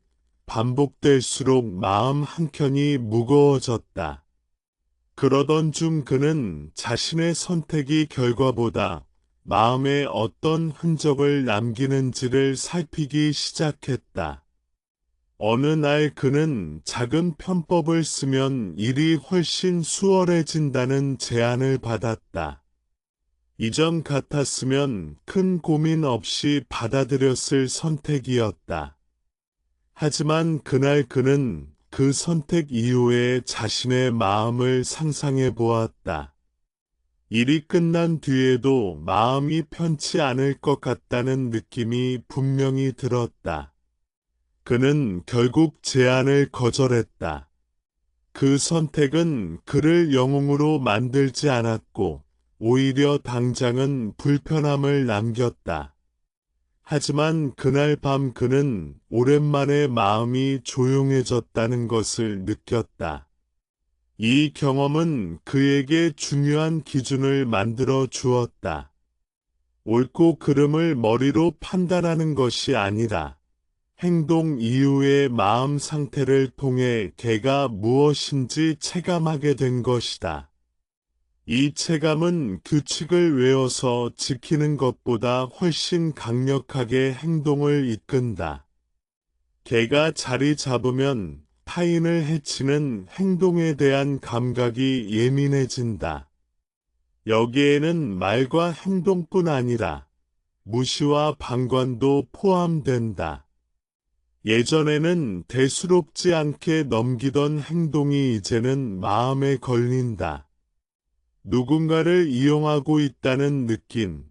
반복될수록 마음 한켠이 무거워졌다. 그러던 중 그는 자신의 선택이 결과보다 마음에 어떤 흔적을 남기는지를 살피기 시작했다. 어느 날 그는 작은 편법을 쓰면 일이 훨씬 수월해진다는 제안을 받았다. 이전 같았으면 큰 고민 없이 받아들였을 선택이었다. 하지만 그날 그는 그 선택 이후에 자신의 마음을 상상해 보았다. 일이 끝난 뒤에도 마음이 편치 않을 것 같다는 느낌이 분명히 들었다. 그는 결국 제안을 거절했다. 그 선택은 그를 영웅으로 만들지 않았고 오히려 당장은 불편함을 남겼다. 하지만 그날 밤 그는 오랜만에 마음이 조용해졌다는 것을 느꼈다. 이 경험은 그에게 중요한 기준을 만들어 주었다. 옳고 그름을 머리로 판단하는 것이 아니라 행동 이후의 마음 상태를 통해 개가 무엇인지 체감하게 된 것이다. 이 체감은 규칙을 외워서 지키는 것보다 훨씬 강력하게 행동을 이끈다. 개가 자리 잡으면 타인을 해치는 행동에 대한 감각이 예민해진다. 여기에는 말과 행동뿐 아니라 무시와 방관도 포함된다. 예전에는 대수롭지 않게 넘기던 행동이 이제는 마음에 걸린다. 누군가를 이용하고 있다는 느낌,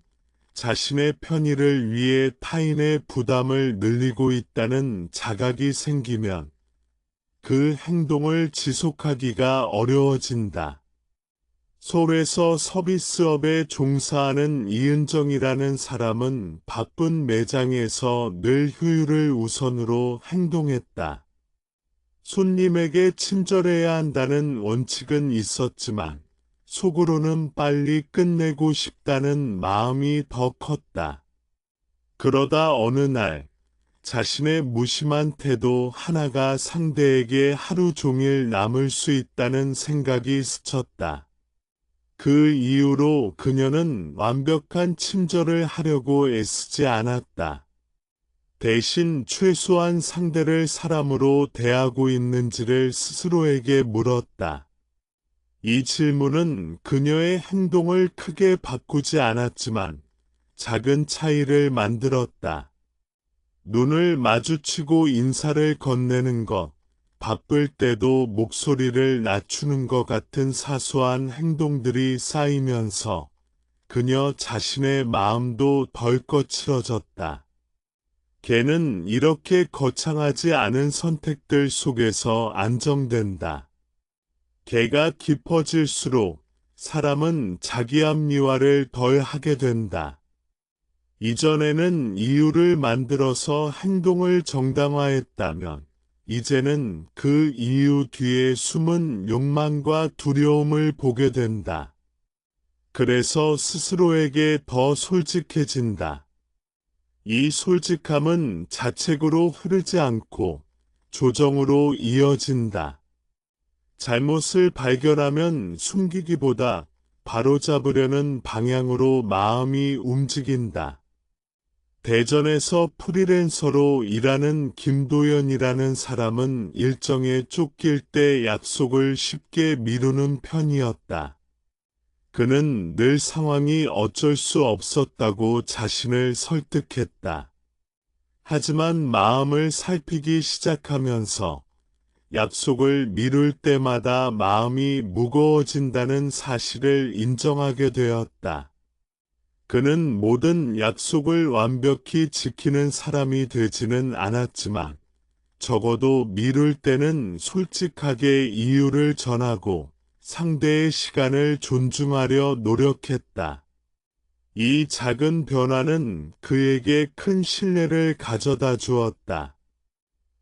자신의 편의를 위해 타인의 부담을 늘리고 있다는 자각이 생기면 그 행동을 지속하기가 어려워진다. 서울에서 서비스업에 종사하는 이은정이라는 사람은 바쁜 매장에서 늘 효율을 우선으로 행동했다. 손님에게 친절해야 한다는 원칙은 있었지만 속으로는 빨리 끝내고 싶다는 마음이 더 컸다. 그러다 어느 날 자신의 무심한 태도 하나가 상대에게 하루 종일 남을 수 있다는 생각이 스쳤다. 그 이후로 그녀는 완벽한 친절을 하려고 애쓰지 않았다. 대신 최소한 상대를 사람으로 대하고 있는지를 스스로에게 물었다. 이 질문은 그녀의 행동을 크게 바꾸지 않았지만 작은 차이를 만들었다. 눈을 마주치고 인사를 건네는 것, 바쁠 때도 목소리를 낮추는 것 같은 사소한 행동들이 쌓이면서 그녀 자신의 마음도 덜 거칠어졌다. 걔는 이렇게 거창하지 않은 선택들 속에서 안정된다. 걔가 깊어질수록 사람은 자기 합리화를 덜 하게 된다. 이전에는 이유를 만들어서 행동을 정당화했다면 이제는 그 이유 뒤에 숨은 욕망과 두려움을 보게 된다. 그래서 스스로에게 더 솔직해진다. 이 솔직함은 자책으로 흐르지 않고 조정으로 이어진다. 잘못을 발견하면 숨기기보다 바로잡으려는 방향으로 마음이 움직인다. 대전에서 프리랜서로 일하는 김도연이라는 사람은 일정에 쫓길 때 약속을 쉽게 미루는 편이었다. 그는 늘 상황이 어쩔 수 없었다고 자신을 설득했다. 하지만 마음을 살피기 시작하면서 약속을 미룰 때마다 마음이 무거워진다는 사실을 인정하게 되었다. 그는 모든 약속을 완벽히 지키는 사람이 되지는 않았지만 적어도 미룰 때는 솔직하게 이유를 전하고 상대의 시간을 존중하려 노력했다. 이 작은 변화는 그에게 큰 신뢰를 가져다 주었다.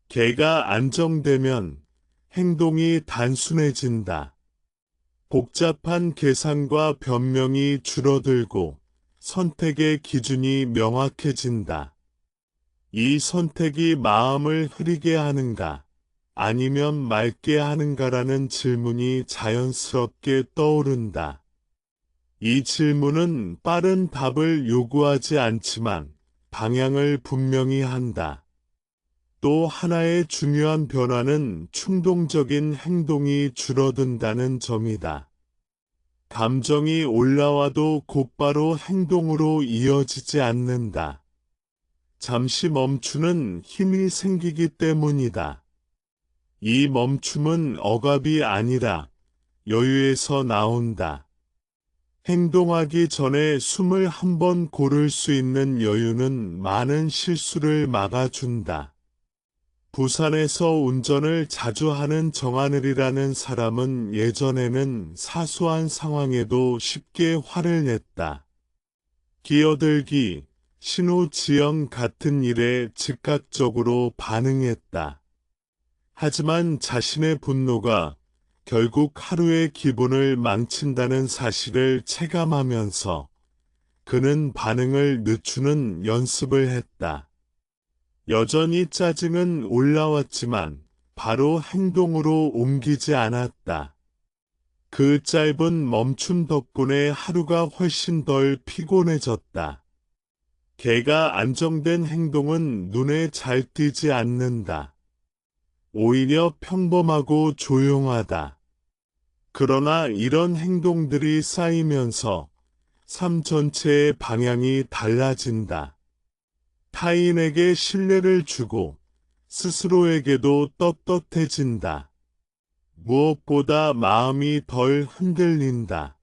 걔가 안정되면 행동이 단순해진다. 복잡한 계산과 변명이 줄어들고 선택의 기준이 명확해진다. 이 선택이 마음을 흐리게 하는가, 아니면 맑게 하는가라는 질문이 자연스럽게 떠오른다. 이 질문은 빠른 답을 요구하지 않지만 방향을 분명히 한다. 또 하나의 중요한 변화는 충동적인 행동이 줄어든다는 점이다. 감정이 올라와도 곧바로 행동으로 이어지지 않는다. 잠시 멈추는 힘이 생기기 때문이다. 이 멈춤은 억압이 아니라 여유에서 나온다. 행동하기 전에 숨을 한번 고를 수 있는 여유는 많은 실수를 막아준다. 부산에서 운전을 자주 하는 정하늘이라는 사람은 예전에는 사소한 상황에도 쉽게 화를 냈다. 기어들기, 신호 지연 같은 일에 즉각적으로 반응했다. 하지만 자신의 분노가 결국 하루의 기분을 망친다는 사실을 체감하면서 그는 반응을 늦추는 연습을 했다. 여전히 짜증은 올라왔지만 바로 행동으로 옮기지 않았다. 그 짧은 멈춤 덕분에 하루가 훨씬 덜 피곤해졌다. 걔가 안정된 행동은 눈에 잘 띄지 않는다. 오히려 평범하고 조용하다. 그러나 이런 행동들이 쌓이면서 삶 전체의 방향이 달라진다. 타인에게 신뢰를 주고 스스로에게도 떳떳해진다. 무엇보다 마음이 덜 흔들린다.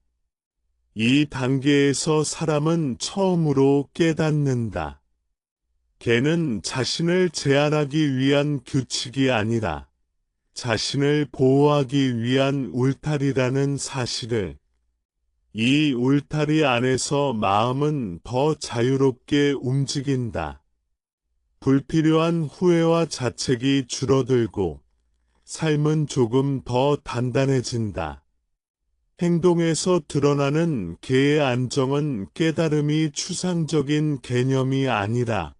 이 단계에서 사람은 처음으로 깨닫는다. 걔는 자신을 제한하기 위한 규칙이 아니라 자신을 보호하기 위한 울타리라는 사실을, 이 울타리 안에서 마음은 더 자유롭게 움직인다. 불필요한 후회와 자책이 줄어들고 삶은 조금 더 단단해진다. 행동에서 드러나는 개의 안정은 깨달음이 추상적인 개념이 아니라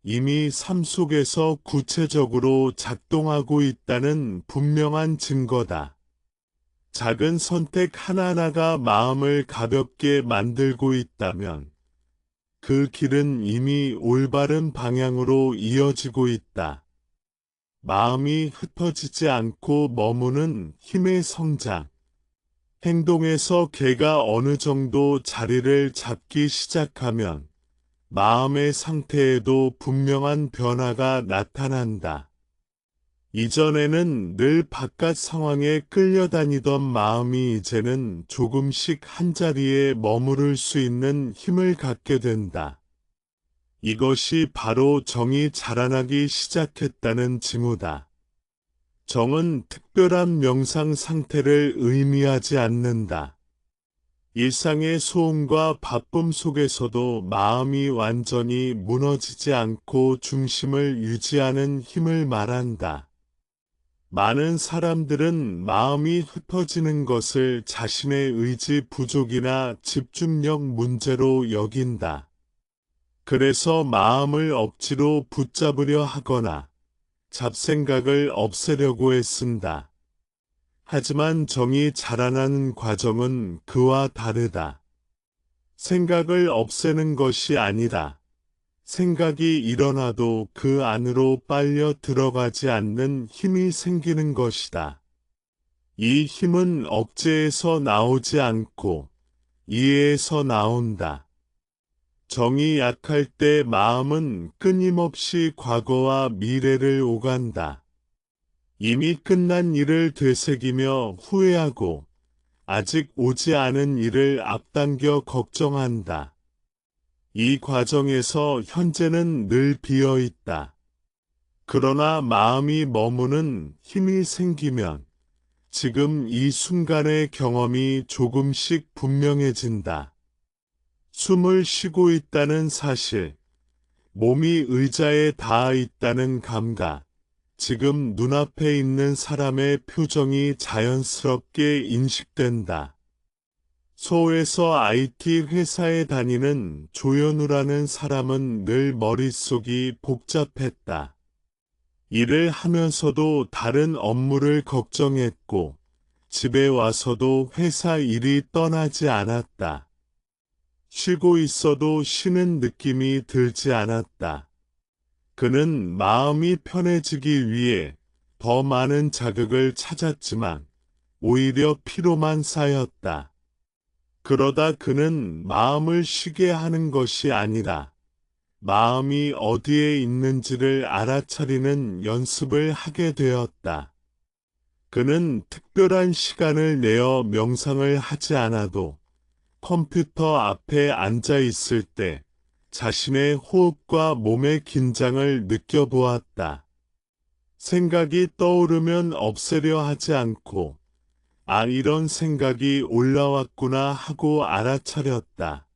이미 삶 속에서 구체적으로 작동하고 있다는 분명한 증거다. 작은 선택 하나하나가 마음을 가볍게 만들고 있다면 그 길은 이미 올바른 방향으로 이어지고 있다. 마음이 흩어지지 않고 머무는 힘의 성장. 행동에서 개가 어느 정도 자리를 잡기 시작하면 마음의 상태에도 분명한 변화가 나타난다. 이전에는 늘 바깥 상황에 끌려다니던 마음이 이제는 조금씩 한자리에 머무를 수 있는 힘을 갖게 된다. 이것이 바로 정이 자라나기 시작했다는 징후다. 정은 특별한 명상 상태를 의미하지 않는다. 일상의 소음과 바쁨 속에서도 마음이 완전히 무너지지 않고 중심을 유지하는 힘을 말한다. 많은 사람들은 마음이 흩어지는 것을 자신의 의지 부족이나 집중력 문제로 여긴다. 그래서 마음을 억지로 붙잡으려 하거나 잡생각을 없애려고 애쓴다. 하지만 정이 자라나는 과정은 그와 다르다. 생각을 없애는 것이 아니라 생각이 일어나도 그 안으로 빨려 들어가지 않는 힘이 생기는 것이다. 이 힘은 억제에서 나오지 않고 이해에서 나온다. 정이 약할 때 마음은 끊임없이 과거와 미래를 오간다. 이미 끝난 일을 되새기며 후회하고 아직 오지 않은 일을 앞당겨 걱정한다. 이 과정에서 현재는 늘 비어 있다. 그러나 마음이 머무는 힘이 생기면 지금 이 순간의 경험이 조금씩 분명해진다. 숨을 쉬고 있다는 사실, 몸이 의자에 닿아 있다는 감각, 지금 눈앞에 있는 사람의 표정이 자연스럽게 인식된다. 서울에서 IT 회사에 다니는 조현우라는 사람은 늘 머릿속이 복잡했다. 일을 하면서도 다른 업무를 걱정했고, 집에 와서도 회사 일이 떠나지 않았다. 쉬고 있어도 쉬는 느낌이 들지 않았다. 그는 마음이 편해지기 위해 더 많은 자극을 찾았지만 오히려 피로만 쌓였다. 그러다 그는 마음을 쉬게 하는 것이 아니라 마음이 어디에 있는지를 알아차리는 연습을 하게 되었다. 그는 특별한 시간을 내어 명상을 하지 않아도 컴퓨터 앞에 앉아 있을 때 자신의 호흡과 몸의 긴장을 느껴보았다. 생각이 떠오르면 없애려 하지 않고 이런 생각이 올라왔구나 하고 알아차렸다.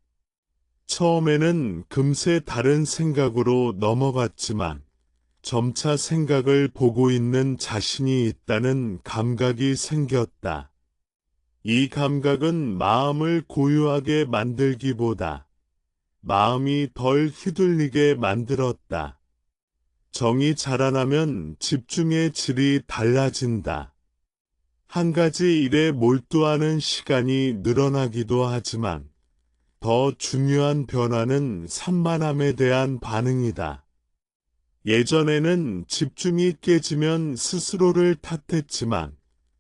처음에는 금세 다른 생각으로 넘어갔지만 점차 생각을 보고 있는 자신이 있다는 감각이 생겼다. 이 감각은 마음을 고요하게 만들기보다 마음이 덜 휘둘리게 만들었다. 정이 자라나면 집중의 질이 달라진다. 한 가지 일에 몰두하는 시간이 늘어나기도 하지만 더 중요한 변화는 산만함에 대한 반응이다. 예전에는 집중이 깨지면 스스로를 탓했지만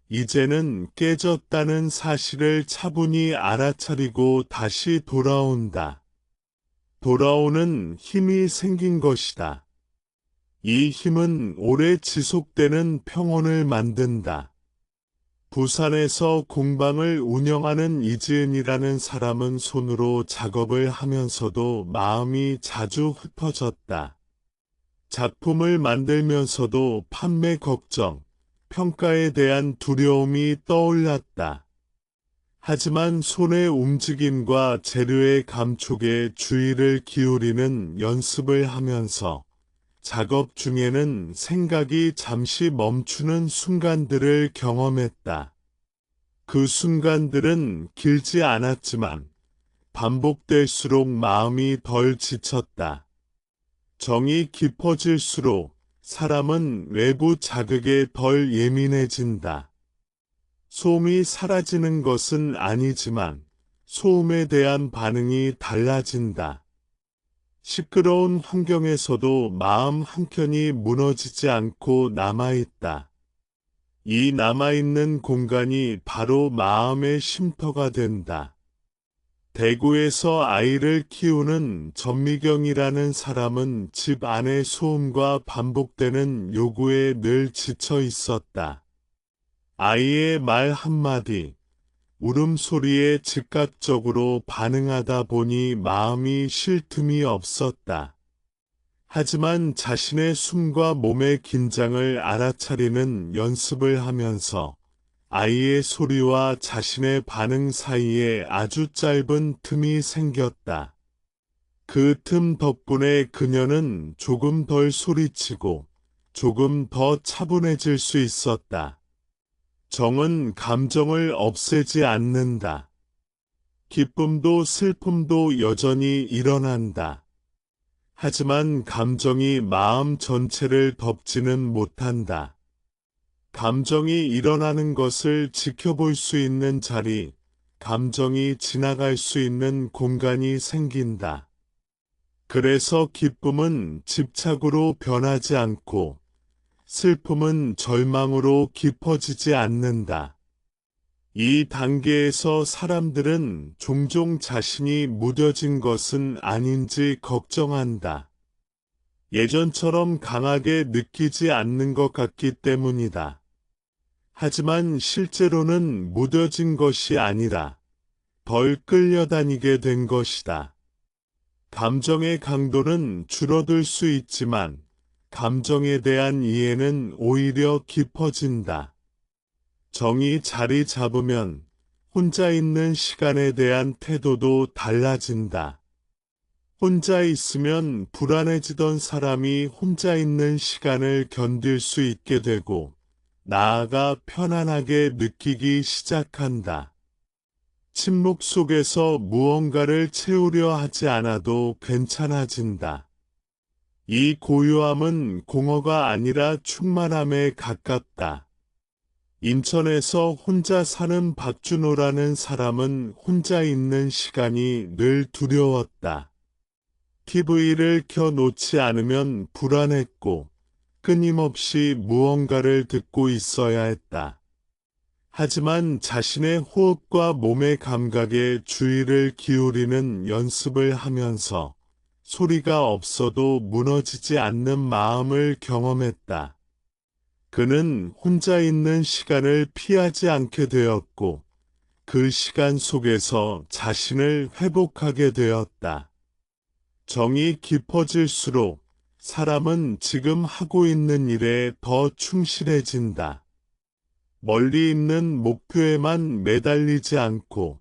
이제는 깨졌다는 사실을 차분히 알아차리고 다시 돌아온다. 돌아오는 힘이 생긴 것이다. 이 힘은 오래 지속되는 평온을 만든다. 부산에서 공방을 운영하는 이지은이라는 사람은 손으로 작업을 하면서도 마음이 자주 흩어졌다. 작품을 만들면서도 판매 걱정, 평가에 대한 두려움이 떠올랐다. 하지만 손의 움직임과 재료의 감촉에 주의를 기울이는 연습을 하면서 작업 중에는 생각이 잠시 멈추는 순간들을 경험했다. 그 순간들은 길지 않았지만 반복될수록 마음이 덜 지쳤다. 정이 깊어질수록 사람은 외부 자극에 덜 예민해진다. 소음이 사라지는 것은 아니지만 소음에 대한 반응이 달라진다. 시끄러운 환경에서도 마음 한켠이 무너지지 않고 남아있다. 이 남아있는 공간이 바로 마음의 쉼터가 된다. 대구에서 아이를 키우는 전미경이라는 사람은 집 안의 소음과 반복되는 요구에 늘 지쳐 있었다. 아이의 말 한마디, 울음소리에 즉각적으로 반응하다 보니 마음이 쉴 틈이 없었다. 하지만 자신의 숨과 몸의 긴장을 알아차리는 연습을 하면서 아이의 소리와 자신의 반응 사이에 아주 짧은 틈이 생겼다. 그 틈 덕분에 그녀는 조금 덜 소리치고 조금 더 차분해질 수 있었다. 정은 감정을 없애지 않는다. 기쁨도 슬픔도 여전히 일어난다. 하지만 감정이 마음 전체를 덮지는 못한다. 감정이 일어나는 것을 지켜볼 수 있는 자리, 감정이 지나갈 수 있는 공간이 생긴다. 그래서 기쁨은 집착으로 변하지 않고 슬픔은 절망으로 깊어지지 않는다. 이 단계에서 사람들은 종종 자신이 무뎌진 것은 아닌지 걱정한다. 예전처럼 강하게 느끼지 않는 것 같기 때문이다. 하지만 실제로는 무뎌진 것이 아니라 덜 끌려다니게 된 것이다. 감정의 강도는 줄어들 수 있지만 감정에 대한 이해는 오히려 깊어진다. 정이 자리 잡으면 혼자 있는 시간에 대한 태도도 달라진다. 혼자 있으면 불안해지던 사람이 혼자 있는 시간을 견딜 수 있게 되고 나아가 편안하게 느끼기 시작한다. 침묵 속에서 무언가를 채우려 하지 않아도 괜찮아진다. 이 고요함은 공허가 아니라 충만함에 가깝다. 인천에서 혼자 사는 박준호라는 사람은 혼자 있는 시간이 늘 두려웠다. TV를 켜놓지 않으면 불안했고 끊임없이 무언가를 듣고 있어야 했다. 하지만 자신의 호흡과 몸의 감각에 주의를 기울이는 연습을 하면서 소리가 없어도 무너지지 않는 마음을 경험했다. 그는 혼자 있는 시간을 피하지 않게 되었고 그 시간 속에서 자신을 회복하게 되었다. 정이 깊어질수록 사람은 지금 하고 있는 일에 더 충실해진다. 멀리 있는 목표에만 매달리지 않고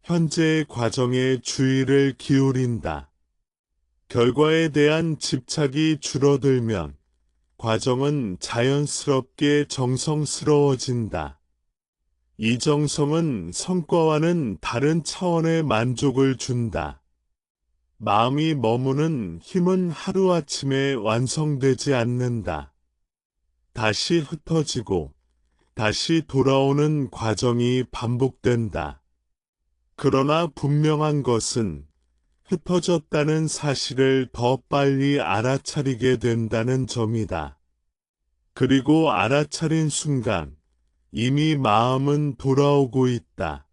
현재의 과정에 주의를 기울인다. 결과에 대한 집착이 줄어들면 과정은 자연스럽게 정성스러워진다. 이 정성은 성과와는 다른 차원의 만족을 준다. 마음이 머무는 힘은 하루아침에 완성되지 않는다. 다시 흩어지고 다시 돌아오는 과정이 반복된다. 그러나 분명한 것은 흩어졌다는 사실을 더 빨리 알아차리게 된다는 점이다. 그리고 알아차린 순간 이미 마음은 돌아오고 있다.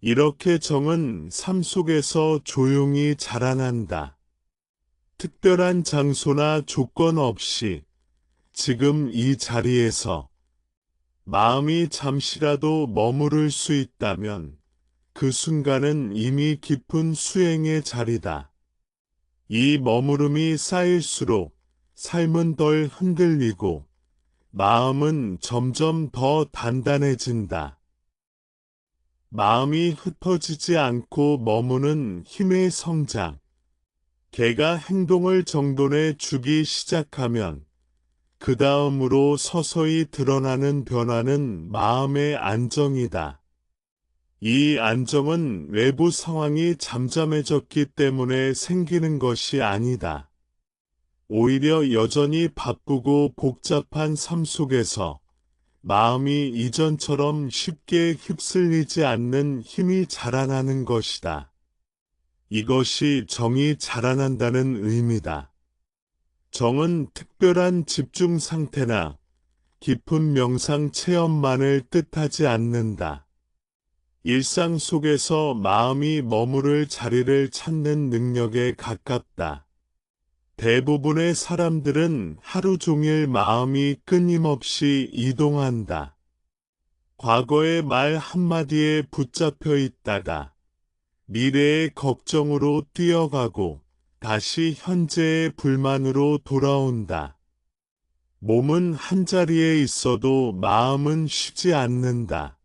이렇게 정은 삶 속에서 조용히 자라난다. 특별한 장소나 조건 없이 지금 이 자리에서 마음이 잠시라도 머무를 수 있다면 그 순간은 이미 깊은 수행의 자리다. 이 머무름이 쌓일수록 삶은 덜 흔들리고 마음은 점점 더 단단해진다. 마음이 흩어지지 않고 머무는 힘의 성장. 개가 행동을 정돈해 주기 시작하면 그 다음으로 서서히 드러나는 변화는 마음의 안정이다. 이 안정은 외부 상황이 잠잠해졌기 때문에 생기는 것이 아니다. 오히려 여전히 바쁘고 복잡한 삶 속에서 마음이 이전처럼 쉽게 휩쓸리지 않는 힘이 자라나는 것이다. 이것이 정이 자라난다는 의미다. 정은 특별한 집중 상태나 깊은 명상 체험만을 뜻하지 않는다. 일상 속에서 마음이 머무를 자리를 찾는 능력에 가깝다. 대부분의 사람들은 하루 종일 마음이 끊임없이 이동한다. 과거의 말 한마디에 붙잡혀 있다가 미래의 걱정으로 뛰어가고 다시 현재의 불만으로 돌아온다. 몸은 한자리에 있어도 마음은 쉬지 않는다.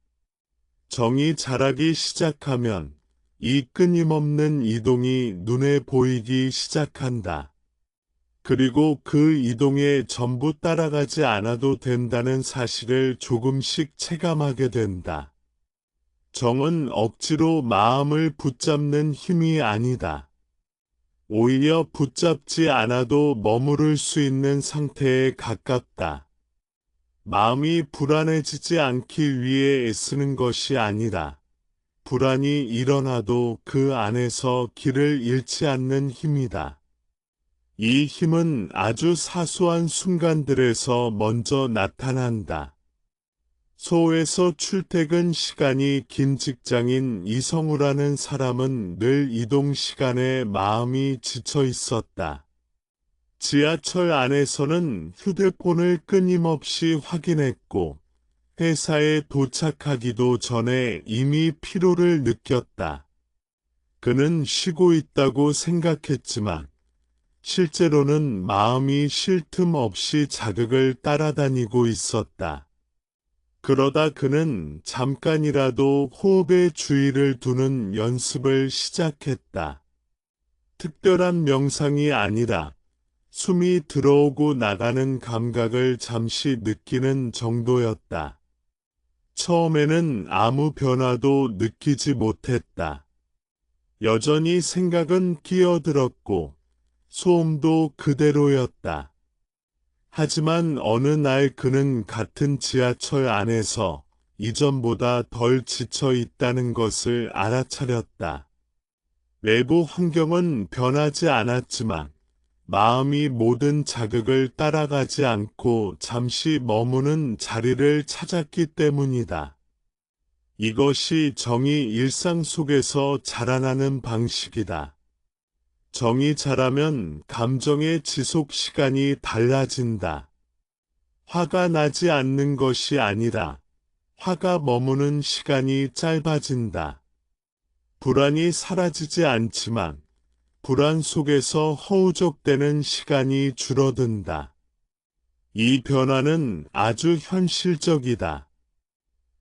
정이 자라기 시작하면 이 끊임없는 이동이 눈에 보이기 시작한다. 그리고 그 이동에 전부 따라가지 않아도 된다는 사실을 조금씩 체감하게 된다. 정은 억지로 마음을 붙잡는 힘이 아니다. 오히려 붙잡지 않아도 머무를 수 있는 상태에 가깝다. 마음이 불안해지지 않기 위해 애쓰는 것이 아니라 불안이 일어나도 그 안에서 길을 잃지 않는 힘이다. 이 힘은 아주 사소한 순간들에서 먼저 나타난다. 소에서 출퇴근 시간이 긴 직장인 이성우라는 사람은 늘 이동 시간에 마음이 지쳐 있었다. 지하철 안에서는 휴대폰을 끊임없이 확인했고 회사에 도착하기도 전에 이미 피로를 느꼈다. 그는 쉬고 있다고 생각했지만 실제로는 마음이 쉴 틈 없이 자극을 따라다니고 있었다. 그러다 그는 잠깐이라도 호흡에 주의를 두는 연습을 시작했다. 특별한 명상이 아니라 숨이 들어오고 나가는 감각을 잠시 느끼는 정도였다. 처음에는 아무 변화도 느끼지 못했다. 여전히 생각은 끼어들었고 소음도 그대로였다. 하지만 어느 날 그는 같은 지하철 안에서 이전보다 덜 지쳐 있다는 것을 알아차렸다. 외부 환경은 변하지 않았지만 마음이 모든 자극을 따라가지 않고 잠시 머무는 자리를 찾았기 때문이다. 이것이 정이 일상 속에서 자라나는 방식이다. 정이 자라면 감정의 지속 시간이 달라진다. 화가 나지 않는 것이 아니라 화가 머무는 시간이 짧아진다. 불안이 사라지지 않지만 불안 속에서 허우적대는 시간이 줄어든다. 이 변화는 아주 현실적이다.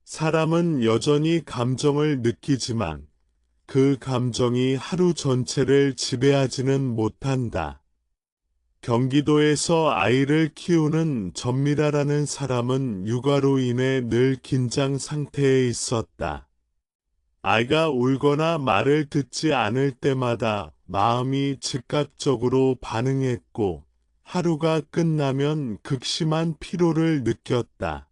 사람은 여전히 감정을 느끼지만 그 감정이 하루 전체를 지배하지는 못한다. 경기도에서 아이를 키우는 전미라라는 사람은 육아로 인해 늘 긴장 상태에 있었다. 아이가 울거나 말을 듣지 않을 때마다 마음이 즉각적으로 반응했고 하루가 끝나면 극심한 피로를 느꼈다.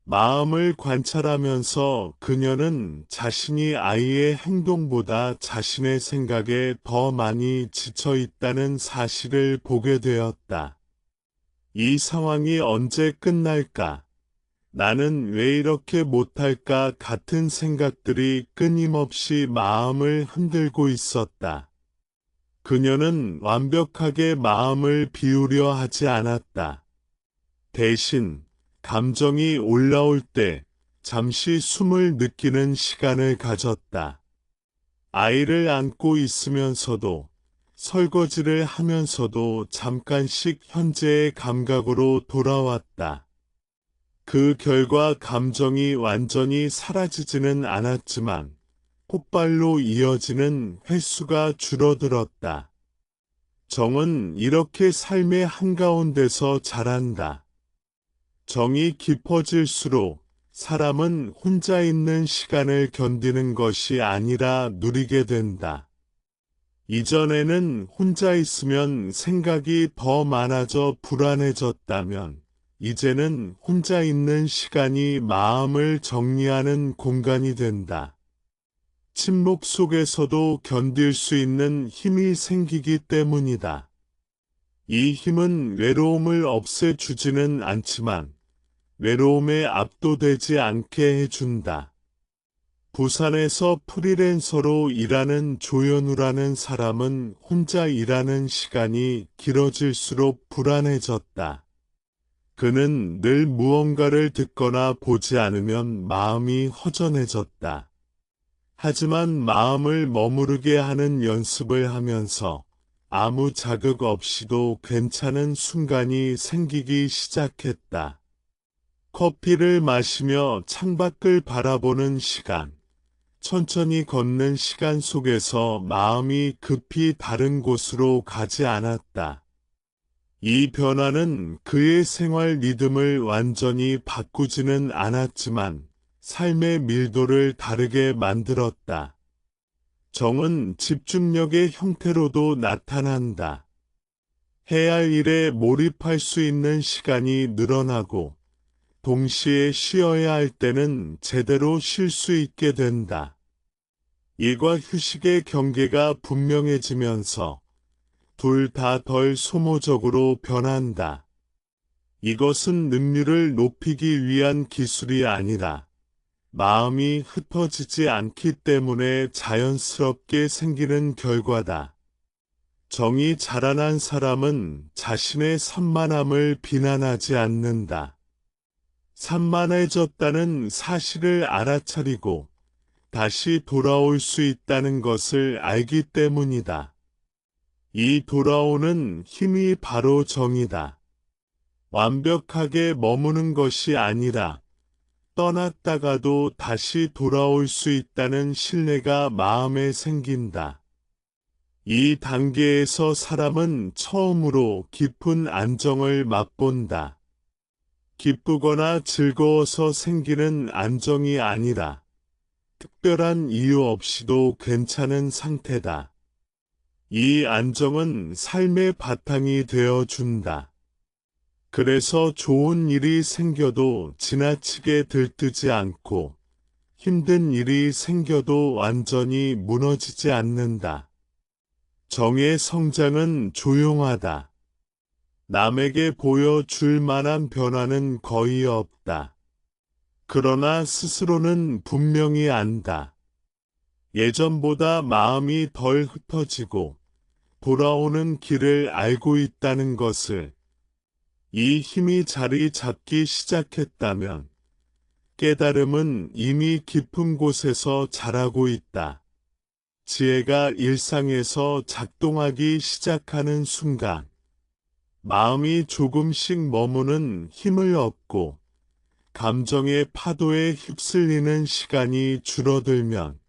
마음을 관찰하면서 그녀는 자신이 아이의 행동보다 자신의 생각에 더 많이 지쳐 있다는 사실을 보게 되었다. 이 상황이 언제 끝날까? 나는 왜 이렇게 못할까? 같은 생각들이 끊임없이 마음을 흔들고 있었다. 그녀는 완벽하게 마음을 비우려 하지 않았다. 대신 감정이 올라올 때 잠시 숨을 느끼는 시간을 가졌다. 아이를 안고 있으면서도 설거지를 하면서도 잠깐씩 현재의 감각으로 돌아왔다. 그 결과 감정이 완전히 사라지지는 않았지만 곧발로 이어지는 횟수가 줄어들었다. 정은 이렇게 삶의 한가운데서 자란다. 정이 깊어질수록 사람은 혼자 있는 시간을 견디는 것이 아니라 누리게 된다. 이전에는 혼자 있으면 생각이 더 많아져 불안해졌다면, 이제는 혼자 있는 시간이 마음을 정리하는 공간이 된다. 침묵 속에서도 견딜 수 있는 힘이 생기기 때문이다. 이 힘은 외로움을 없애주지는 않지만, 외로움에 압도되지 않게 해준다. 부산에서 프리랜서로 일하는 조현우라는 사람은 혼자 일하는 시간이 길어질수록 불안해졌다. 그는 늘 무언가를 듣거나 보지 않으면 마음이 허전해졌다. 하지만 마음을 머무르게 하는 연습을 하면서 아무 자극 없이도 괜찮은 순간이 생기기 시작했다. 커피를 마시며 창밖을 바라보는 시간, 천천히 걷는 시간 속에서 마음이 급히 다른 곳으로 가지 않았다. 이 변화는 그의 생활 리듬을 완전히 바꾸지는 않았지만 삶의 밀도를 다르게 만들었다. 정은 집중력의 형태로도 나타난다. 해야 할 일에 몰입할 수 있는 시간이 늘어나고 동시에 쉬어야 할 때는 제대로 쉴 수 있게 된다. 일과 휴식의 경계가 분명해지면서 둘 다 덜 소모적으로 변한다. 이것은 능률을 높이기 위한 기술이 아니라 마음이 흩어지지 않기 때문에 자연스럽게 생기는 결과다. 정이 자라난 사람은 자신의 산만함을 비난하지 않는다. 산만해졌다는 사실을 알아차리고 다시 돌아올 수 있다는 것을 알기 때문이다. 이 돌아오는 힘이 바로 정이다. 완벽하게 머무는 것이 아니라 떠났다가도 다시 돌아올 수 있다는 신뢰가 마음에 생긴다. 이 단계에서 사람은 처음으로 깊은 안정을 맛본다. 기쁘거나 즐거워서 생기는 안정이 아니라 특별한 이유 없이도 괜찮은 상태다. 이 안정은 삶의 바탕이 되어준다. 그래서 좋은 일이 생겨도 지나치게 들뜨지 않고 힘든 일이 생겨도 완전히 무너지지 않는다. 정의 성장은 조용하다. 남에게 보여줄 만한 변화는 거의 없다. 그러나 스스로는 분명히 안다. 예전보다 마음이 덜 흩어지고 돌아오는 길을 알고 있다는 것을. 이 힘이 자리 잡기 시작했다면 깨달음은 이미 깊은 곳에서 자라고 있다. 지혜가 일상에서 작동하기 시작하는 순간 마음이 조금씩 머무는 힘을 얻고 감정의 파도에 휩쓸리는 시간이 줄어들면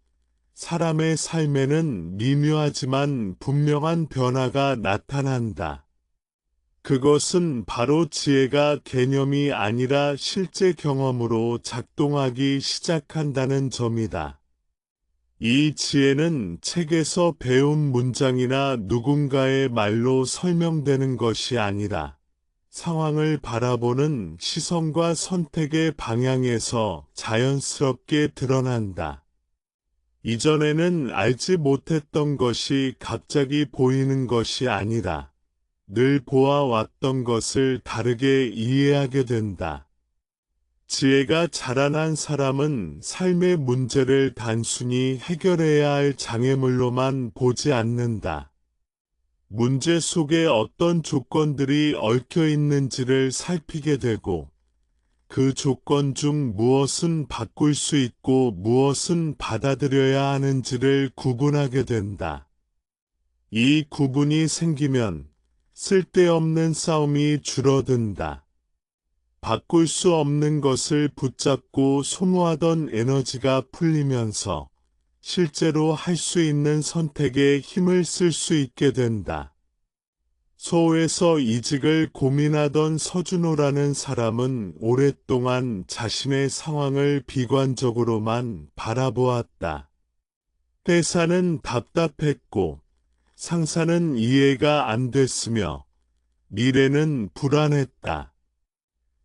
사람의 삶에는 미묘하지만 분명한 변화가 나타난다. 그것은 바로 지혜가 개념이 아니라 실제 경험으로 작동하기 시작한다는 점이다. 이 지혜는 책에서 배운 문장이나 누군가의 말로 설명되는 것이 아니라 상황을 바라보는 시선과 선택의 방향에서 자연스럽게 드러난다. 이전에는 알지 못했던 것이 갑자기 보이는 것이 아니라 늘 보아왔던 것을 다르게 이해하게 된다. 지혜가 자라난 사람은 삶의 문제를 단순히 해결해야 할 장애물로만 보지 않는다. 문제 속에 어떤 조건들이 얽혀 있는지를 살피게 되고 그 조건 중 무엇은 바꿀 수 있고 무엇은 받아들여야 하는지를 구분하게 된다. 이 구분이 생기면 쓸데없는 싸움이 줄어든다. 바꿀 수 없는 것을 붙잡고 소모하던 에너지가 풀리면서 실제로 할 수 있는 선택에 힘을 쓸 수 있게 된다. 서울에서 이직을 고민하던 서준호라는 사람은 오랫동안 자신의 상황을 비관적으로만 바라보았다. 회사는 답답했고 상사는 이해가 안 됐으며 미래는 불안했다.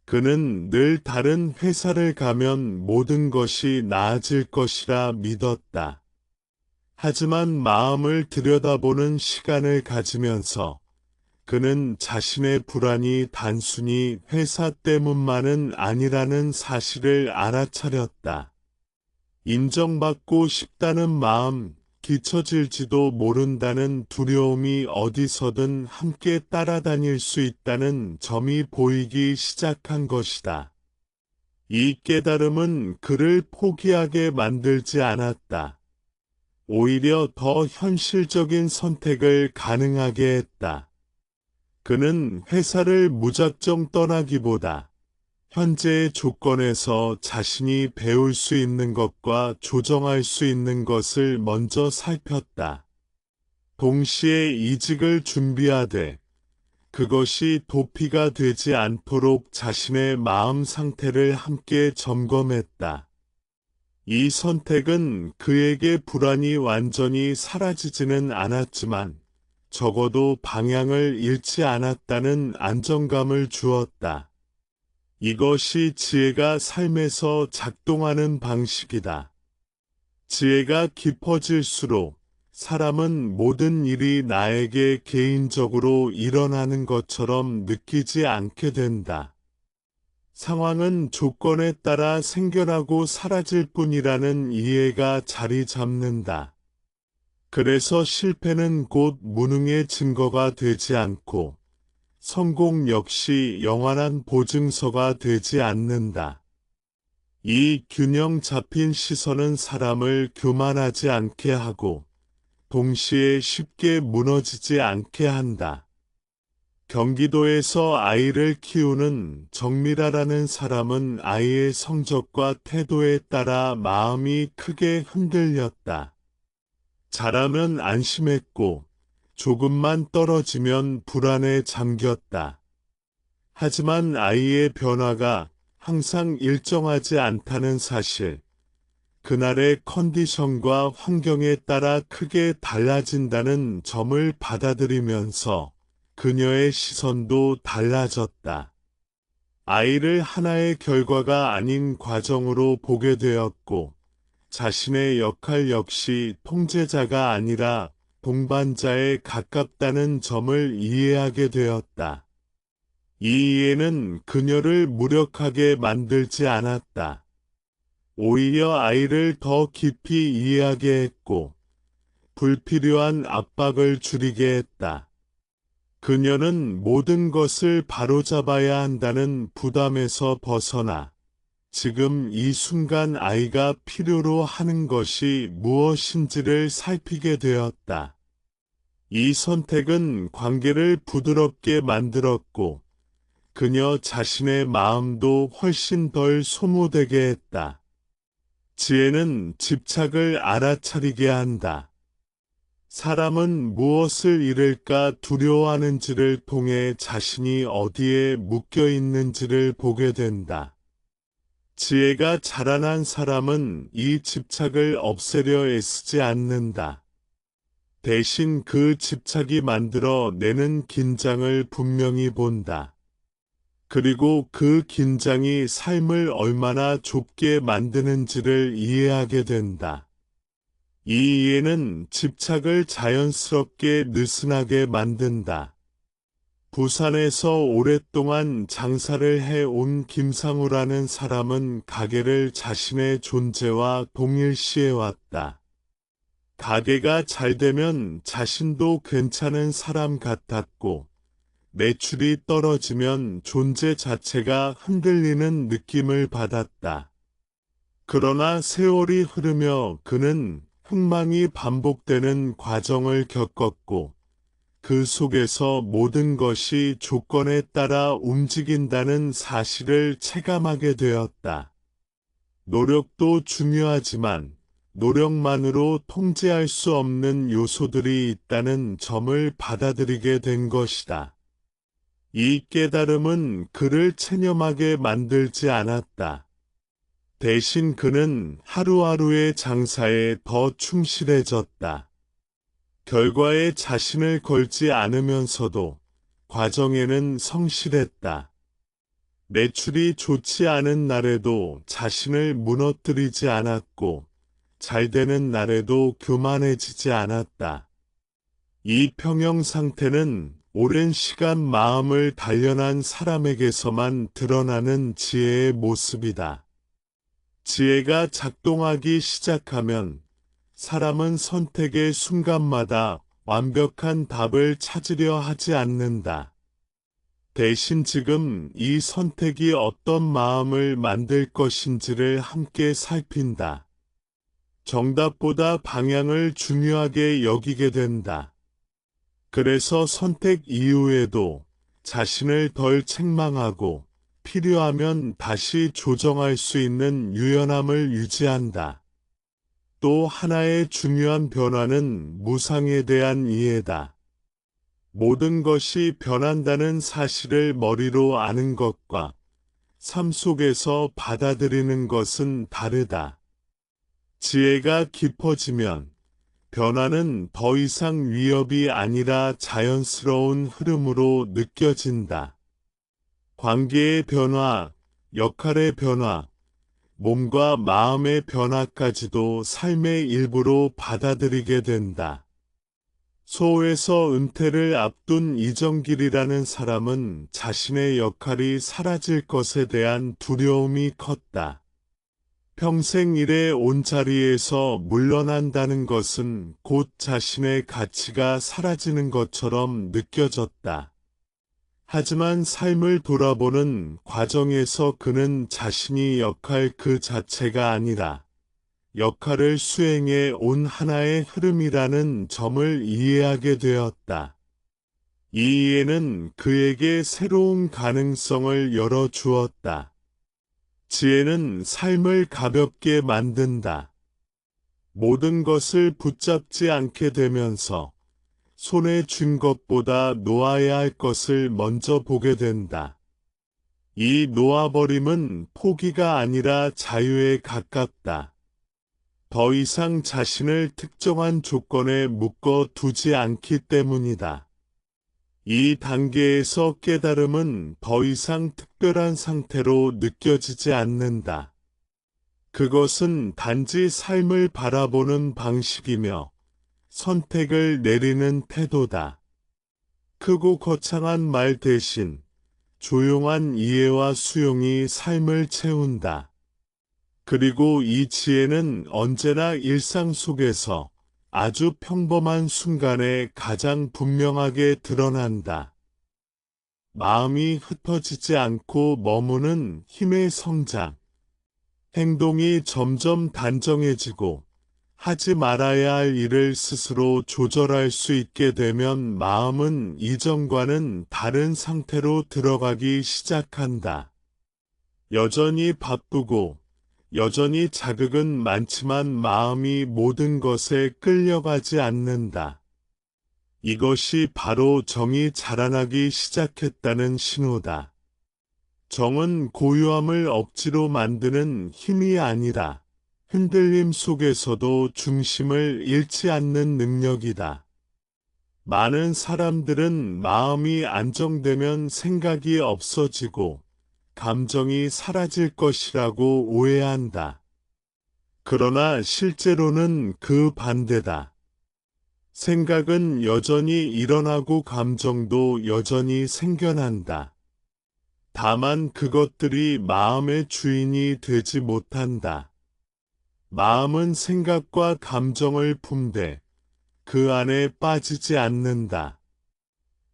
그는 늘 다른 회사를 가면 모든 것이 나아질 것이라 믿었다. 하지만 마음을 들여다보는 시간을 가지면서 그는 자신의 불안이 단순히 회사 때문만은 아니라는 사실을 알아차렸다. 인정받고 싶다는 마음, 뒤처질지도 모른다는 두려움이 어디서든 함께 따라다닐 수 있다는 점이 보이기 시작한 것이다. 이 깨달음은 그를 포기하게 만들지 않았다. 오히려 더 현실적인 선택을 가능하게 했다. 그는 회사를 무작정 떠나기보다 현재의 조건에서 자신이 배울 수 있는 것과 조정할 수 있는 것을 먼저 살폈다. 동시에 이직을 준비하되 그것이 도피가 되지 않도록 자신의 마음 상태를 함께 점검했다. 이 선택은 그에게 불안이 완전히 사라지지는 않았지만 적어도 방향을 잃지 않았다는 안정감을 주었다. 이것이 지혜가 삶에서 작동하는 방식이다. 지혜가 깊어질수록 사람은 모든 일이 나에게 개인적으로 일어나는 것처럼 느끼지 않게 된다. 상황은 조건에 따라 생겨나고 사라질 뿐이라는 이해가 자리 잡는다. 그래서 실패는 곧 무능의 증거가 되지 않고 성공 역시 영원한 보증서가 되지 않는다. 이 균형 잡힌 시선은 사람을 교만하지 않게 하고 동시에 쉽게 무너지지 않게 한다. 경기도에서 아이를 키우는 정미라라는 사람은 아이의 성적과 태도에 따라 마음이 크게 흔들렸다. 잘하면 안심했고 조금만 떨어지면 불안에 잠겼다. 하지만 아이의 변화가 항상 일정하지 않다는 사실, 그날의 컨디션과 환경에 따라 크게 달라진다는 점을 받아들이면서 그녀의 시선도 달라졌다. 아이를 하나의 결과가 아닌 과정으로 보게 되었고, 자신의 역할 역시 통제자가 아니라 동반자에 가깝다는 점을 이해하게 되었다. 이 이해는 그녀를 무력하게 만들지 않았다. 오히려 아이를 더 깊이 이해하게 했고, 불필요한 압박을 줄이게 했다. 그녀는 모든 것을 바로잡아야 한다는 부담에서 벗어나 지금 이 순간 아이가 필요로 하는 것이 무엇인지를 살피게 되었다. 이 선택은 관계를 부드럽게 만들었고 그녀 자신의 마음도 훨씬 덜 소모되게 했다. 지혜는 집착을 알아차리게 한다. 사람은 무엇을 잃을까 두려워하는지를 통해 자신이 어디에 묶여 있는지를 보게 된다. 지혜가 자라난 사람은 이 집착을 없애려 애쓰지 않는다. 대신 그 집착이 만들어 내는 긴장을 분명히 본다. 그리고 그 긴장이 삶을 얼마나 좁게 만드는지를 이해하게 된다. 이 이해는 집착을 자연스럽게 느슨하게 만든다. 부산에서 오랫동안 장사를 해온 김상우라는 사람은 가게를 자신의 존재와 동일시해왔다. 가게가 잘 되면 자신도 괜찮은 사람 같았고, 매출이 떨어지면 존재 자체가 흔들리는 느낌을 받았다. 그러나 세월이 흐르며 그는 흥망이 반복되는 과정을 겪었고, 그 속에서 모든 것이 조건에 따라 움직인다는 사실을 체감하게 되었다. 노력도 중요하지만 노력만으로 통제할 수 없는 요소들이 있다는 점을 받아들이게 된 것이다. 이 깨달음은 그를 체념하게 만들지 않았다. 대신 그는 하루하루의 장사에 더 충실해졌다. 결과에 자신을 걸지 않으면서도 과정에는 성실했다. 매출이 좋지 않은 날에도 자신을 무너뜨리지 않았고, 잘 되는 날에도 교만해지지 않았다. 이 평형 상태는 오랜 시간 마음을 단련한 사람에게서만 드러나는 지혜의 모습이다. 지혜가 작동하기 시작하면 사람은 선택의 순간마다 완벽한 답을 찾으려 하지 않는다. 대신 지금 이 선택이 어떤 마음을 만들 것인지를 함께 살핀다. 정답보다 방향을 중요하게 여기게 된다. 그래서 선택 이후에도 자신을 덜 책망하고 필요하면 다시 조정할 수 있는 유연함을 유지한다. 또 하나의 중요한 변화는 무상에 대한 이해다. 모든 것이 변한다는 사실을 머리로 아는 것과 삶 속에서 받아들이는 것은 다르다. 지혜가 깊어지면 변화는 더 이상 위협이 아니라 자연스러운 흐름으로 느껴진다. 관계의 변화, 역할의 변화, 몸과 마음의 변화까지도 삶의 일부로 받아들이게 된다. 소에서 은퇴를 앞둔 이정길이라는 사람은 자신의 역할이 사라질 것에 대한 두려움이 컸다. 평생 일에 온 자리에서 물러난다는 것은 곧 자신의 가치가 사라지는 것처럼 느껴졌다. 하지만 삶을 돌아보는 과정에서 그는 자신이 역할 그 자체가 아니라 역할을 수행해 온 하나의 흐름이라는 점을 이해하게 되었다. 이 이해는 그에게 새로운 가능성을 열어주었다. 지혜는 삶을 가볍게 만든다. 모든 것을 붙잡지 않게 되면서 손에 쥔 것보다 놓아야 할 것을 먼저 보게 된다. 이 놓아버림은 포기가 아니라 자유에 가깝다. 더 이상 자신을 특정한 조건에 묶어 두지 않기 때문이다. 이 단계에서 깨달음은 더 이상 특별한 상태로 느껴지지 않는다. 그것은 단지 삶을 바라보는 방식이며 선택을 내리는 태도다. 크고 거창한 말 대신 조용한 이해와 수용이 삶을 채운다. 그리고 이 지혜는 언제나 일상 속에서 아주 평범한 순간에 가장 분명하게 드러난다. 마음이 흩어지지 않고 머무는 힘의 성장. 행동이 점점 단정해지고 하지 말아야 할 일을 스스로 조절할 수 있게 되면 마음은 이전과는 다른 상태로 들어가기 시작한다. 여전히 바쁘고 여전히 자극은 많지만 마음이 모든 것에 끌려가지 않는다. 이것이 바로 정이 자라나기 시작했다는 신호다. 정은 고요함을 억지로 만드는 힘이 아니라 흔들림 속에서도 중심을 잃지 않는 능력이다. 많은 사람들은 마음이 안정되면 생각이 없어지고 감정이 사라질 것이라고 오해한다. 그러나 실제로는 그 반대다. 생각은 여전히 일어나고 감정도 여전히 생겨난다. 다만 그것들이 마음의 주인이 되지 못한다. 마음은 생각과 감정을 품되 그 안에 빠지지 않는다.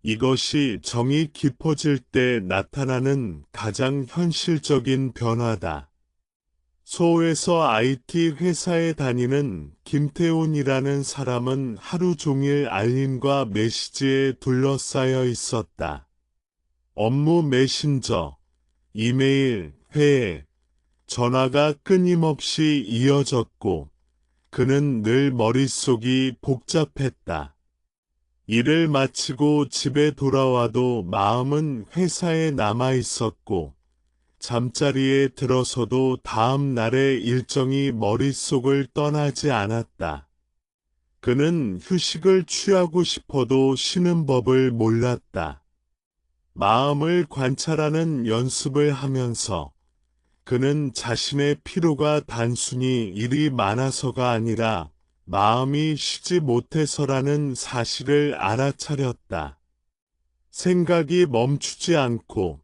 이것이 정이 깊어질 때 나타나는 가장 현실적인 변화다. 서울에서 IT 회사에 다니는 김태훈이라는 사람은 하루 종일 알림과 메시지에 둘러싸여 있었다. 업무 메신저, 이메일, 회의, 전화가 끊임없이 이어졌고 그는 늘 머릿속이 복잡했다. 일을 마치고 집에 돌아와도 마음은 회사에 남아 있었고, 잠자리에 들어서도 다음 날의 일정이 머릿속을 떠나지 않았다. 그는 휴식을 취하고 싶어도 쉬는 법을 몰랐다. 마음을 관찰하는 연습을 하면서 그는 자신의 피로가 단순히 일이 많아서가 아니라 마음이 쉬지 못해서라는 사실을 알아차렸다. 생각이 멈추지 않고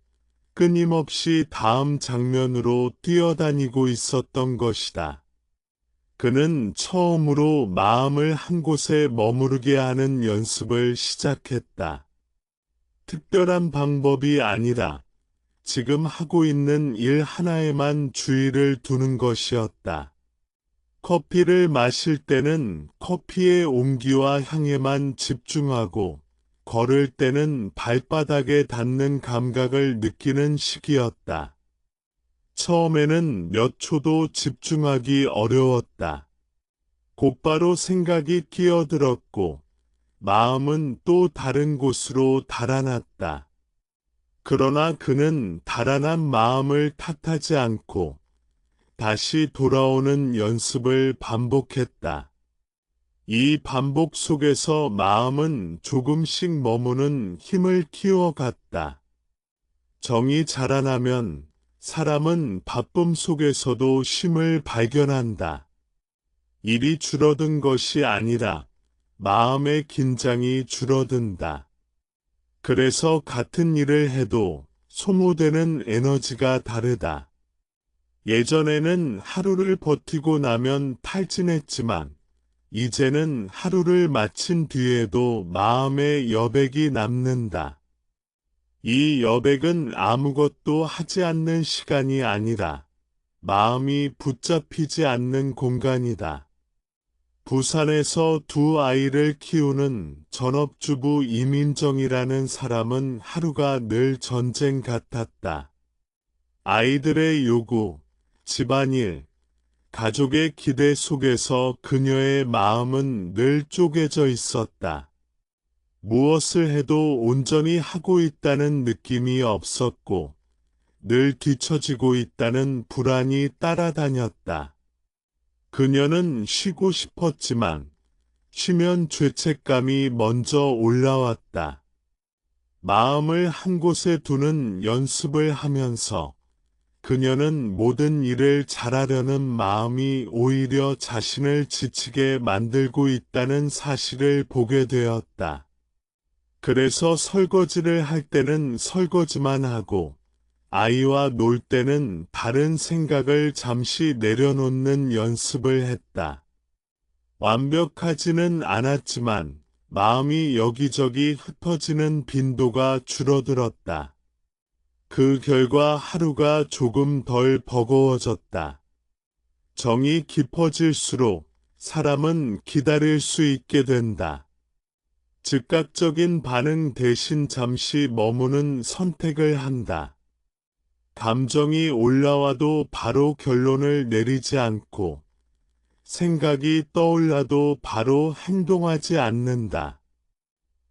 끊임없이 다음 장면으로 뛰어다니고 있었던 것이다. 그는 처음으로 마음을 한 곳에 머무르게 하는 연습을 시작했다. 특별한 방법이 아니라 지금 하고 있는 일 하나에만 주의를 두는 것이었다. 커피를 마실 때는 커피의 온기와 향에만 집중하고, 걸을 때는 발바닥에 닿는 감각을 느끼는 시기였다. 처음에는 몇 초도 집중하기 어려웠다. 곧바로 생각이 끼어들었고, 마음은 또 다른 곳으로 달아났다. 그러나 그는 달아난 마음을 탓하지 않고 다시 돌아오는 연습을 반복했다. 이 반복 속에서 마음은 조금씩 머무는 힘을 키워갔다. 정이 자라나면 사람은 바쁨 속에서도 쉼을 발견한다. 일이 줄어든 것이 아니라 마음의 긴장이 줄어든다. 그래서 같은 일을 해도 소모되는 에너지가 다르다. 예전에는 하루를 버티고 나면 탈진했지만, 이제는 하루를 마친 뒤에도 마음의 여백이 남는다. 이 여백은 아무것도 하지 않는 시간이 아니라 마음이 붙잡히지 않는 공간이다. 부산에서 두 아이를 키우는 전업주부 이민정이라는 사람은 하루가 늘 전쟁 같았다. 아이들의 요구, 집안일, 가족의 기대 속에서 그녀의 마음은 늘 쪼개져 있었다. 무엇을 해도 온전히 하고 있다는 느낌이 없었고, 늘 뒤처지고 있다는 불안이 따라다녔다. 그녀는 쉬고 싶었지만 쉬면 죄책감이 먼저 올라왔다. 마음을 한 곳에 두는 연습을 하면서 그녀는 모든 일을 잘하려는 마음이 오히려 자신을 지치게 만들고 있다는 사실을 보게 되었다. 그래서 설거지를 할 때는 설거지만 하고, 아이와 놀 때는 다른 생각을 잠시 내려놓는 연습을 했다. 완벽하지는 않았지만 마음이 여기저기 흩어지는 빈도가 줄어들었다. 그 결과 하루가 조금 덜 버거워졌다. 정이 깊어질수록 사람은 기다릴 수 있게 된다. 즉각적인 반응 대신 잠시 머무는 선택을 한다. 감정이 올라와도 바로 결론을 내리지 않고, 생각이 떠올라도 바로 행동하지 않는다.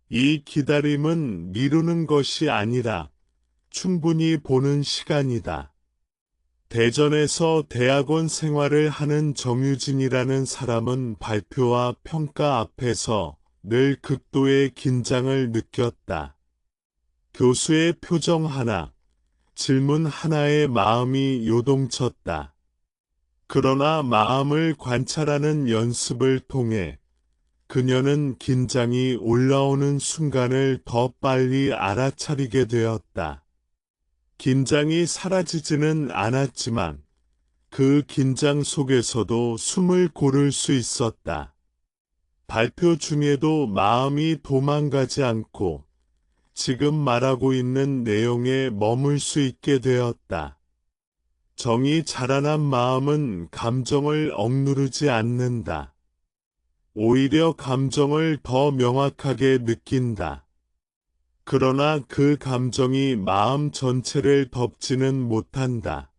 이 기다림은 미루는 것이 아니라 충분히 보는 시간이다. 대전에서 대학원 생활을 하는 정유진이라는 사람은 발표와 평가 앞에서 늘 극도의 긴장을 느꼈다. 교수의 표정 하나, 질문 하나에 마음이 요동쳤다. 그러나 마음을 관찰하는 연습을 통해 그녀는 긴장이 올라오는 순간을 더 빨리 알아차리게 되었다. 긴장이 사라지지는 않았지만 그 긴장 속에서도 숨을 고를 수 있었다. 발표 중에도 마음이 도망가지 않고 지금 말하고 있는 내용에 머물 수 있게 되었다. 정이 자라난 마음은 감정을 억누르지 않는다. 오히려 감정을 더 명확하게 느낀다. 그러나 그 감정이 마음 전체를 덮지는 못한다.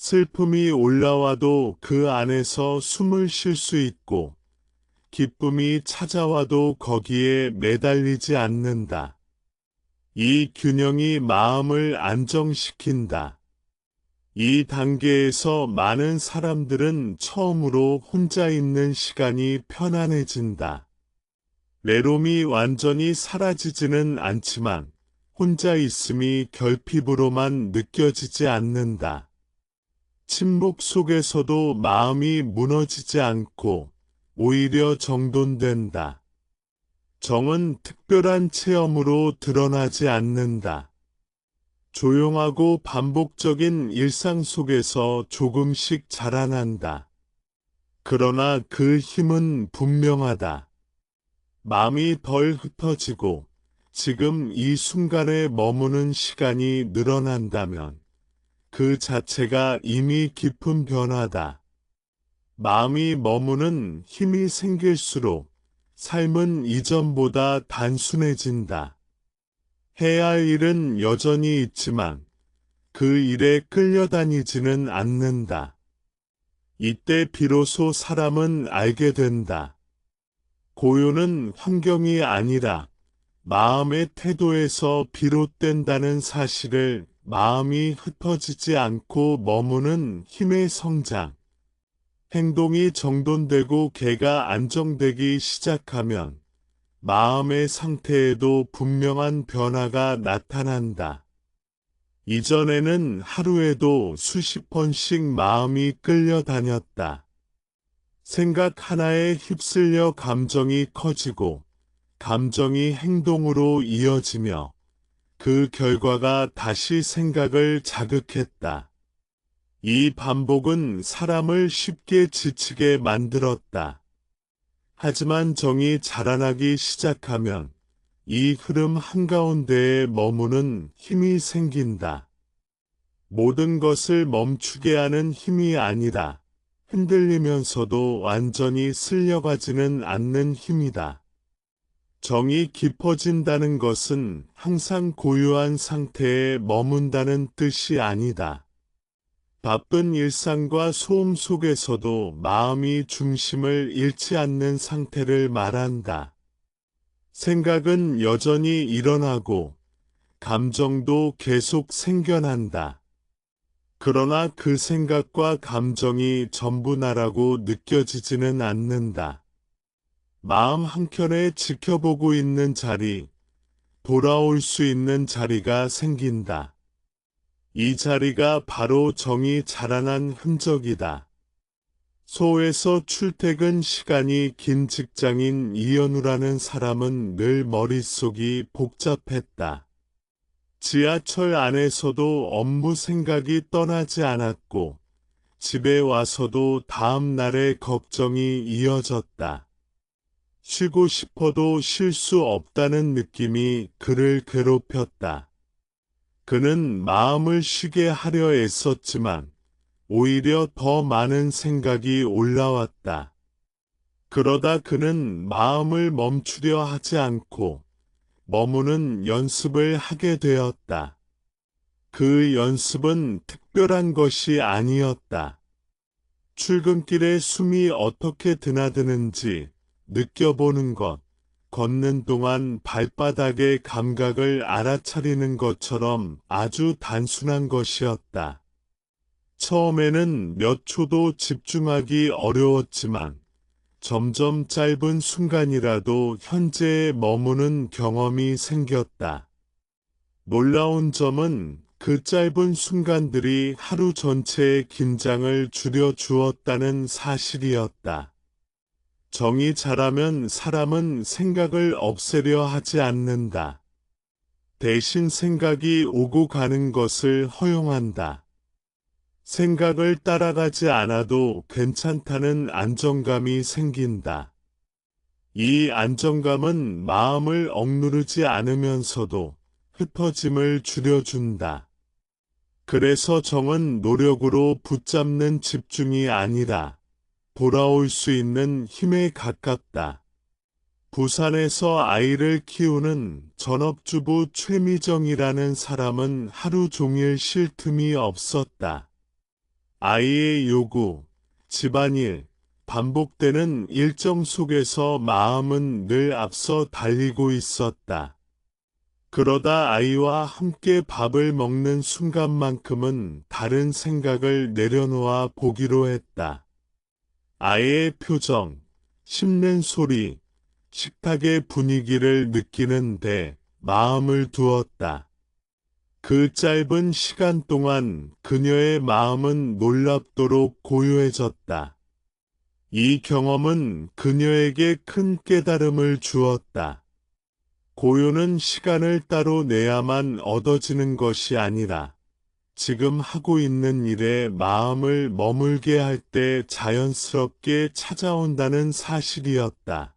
슬픔이 올라와도 그 안에서 숨을 쉴 수 있고, 기쁨이 찾아와도 거기에 매달리지 않는다. 이 균형이 마음을 안정시킨다. 이 단계에서 많은 사람들은 처음으로 혼자 있는 시간이 편안해진다. 외로움이 완전히 사라지지는 않지만 혼자 있음이 결핍으로만 느껴지지 않는다. 침묵 속에서도 마음이 무너지지 않고 오히려 정돈된다. 정은 특별한 체험으로 드러나지 않는다. 조용하고 반복적인 일상 속에서 조금씩 자라난다. 그러나 그 힘은 분명하다. 마음이 덜 흩어지고 지금 이 순간에 머무는 시간이 늘어난다면 그 자체가 이미 깊은 변화다. 마음이 머무는 힘이 생길수록 삶은 이전보다 단순해진다. 해야 할 일은 여전히 있지만 그 일에 끌려다니지는 않는다. 이때 비로소 사람은 알게 된다. 고요는 환경이 아니라 마음의 태도에서 비롯된다는 사실을. 마음이 흩어지지 않고 머무는 힘의 성장. 행동이 정돈되고 개가 안정되기 시작하면 마음의 상태에도 분명한 변화가 나타난다. 이전에는 하루에도 수십 번씩 마음이 끌려다녔다. 생각 하나에 휩쓸려 감정이 커지고 감정이 행동으로 이어지며 그 결과가 다시 생각을 자극했다. 이 반복은 사람을 쉽게 지치게 만들었다. 하지만 정이 자라나기 시작하면 이 흐름 한가운데에 머무는 힘이 생긴다. 모든 것을 멈추게 하는 힘이 아니라 흔들리면서도 완전히 쓸려가지는 않는 힘이다. 정이 깊어진다는 것은 항상 고요한 상태에 머문다는 뜻이 아니다. 바쁜 일상과 소음 속에서도 마음이 중심을 잃지 않는 상태를 말한다. 생각은 여전히 일어나고 감정도 계속 생겨난다. 그러나 그 생각과 감정이 전부 나라고 느껴지지는 않는다. 마음 한켠에 지켜보고 있는 자리, 돌아올 수 있는 자리가 생긴다. 이 자리가 바로 정이 자라난 흔적이다. 소에서 출퇴근 시간이 긴 직장인 이현우라는 사람은 늘 머릿속이 복잡했다. 지하철 안에서도 업무 생각이 떠나지 않았고 집에 와서도 다음 날의 걱정이 이어졌다. 쉬고 싶어도 쉴 수 없다는 느낌이 그를 괴롭혔다. 그는 마음을 쉬게 하려 애썼지만 오히려 더 많은 생각이 올라왔다. 그러다 그는 마음을 멈추려 하지 않고 머무는 연습을 하게 되었다. 그 연습은 특별한 것이 아니었다. 출근길에 숨이 어떻게 드나드는지 느껴보는 것, 걷는 동안 발바닥의 감각을 알아차리는 것처럼 아주 단순한 것이었다. 처음에는 몇 초도 집중하기 어려웠지만 점점 짧은 순간이라도 현재에 머무는 경험이 생겼다. 놀라운 점은 그 짧은 순간들이 하루 전체의 긴장을 줄여 주었다는 사실이었다. 정이 자라면 사람은 생각을 없애려 하지 않는다. 대신 생각이 오고 가는 것을 허용한다. 생각을 따라가지 않아도 괜찮다는 안정감이 생긴다. 이 안정감은 마음을 억누르지 않으면서도 흩어짐을 줄여준다. 그래서 정은 노력으로 붙잡는 집중이 아니라 돌아올 수 있는 힘에 가깝다. 부산에서 아이를 키우는 전업주부 최미정이라는 사람은 하루 종일 쉴 틈이 없었다. 아이의 요구, 집안일, 반복되는 일정 속에서 마음은 늘 앞서 달리고 있었다. 그러다 아이와 함께 밥을 먹는 순간만큼은 다른 생각을 내려놓아 보기로 했다. 아이의 표정, 씹는 소리, 식탁의 분위기를 느끼는데 마음을 두었다. 그 짧은 시간 동안 그녀의 마음은 놀랍도록 고요해졌다. 이 경험은 그녀에게 큰 깨달음을 주었다. 고요는 시간을 따로 내야만 얻어지는 것이 아니라 지금 하고 있는 일에 마음을 머물게 할 때 자연스럽게 찾아온다는 사실이었다.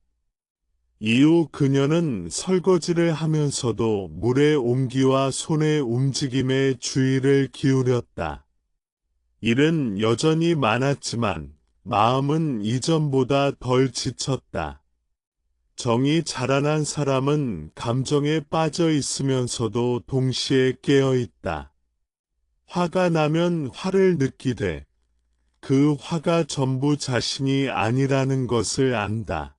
이후 그녀는 설거지를 하면서도 물의 온기와 손의 움직임에 주의를 기울였다. 일은 여전히 많았지만 마음은 이전보다 덜 지쳤다. 정이 자라난 사람은 감정에 빠져 있으면서도 동시에 깨어 있다. 화가 나면 화를 느끼되 그 화가 전부 자신이 아니라는 것을 안다.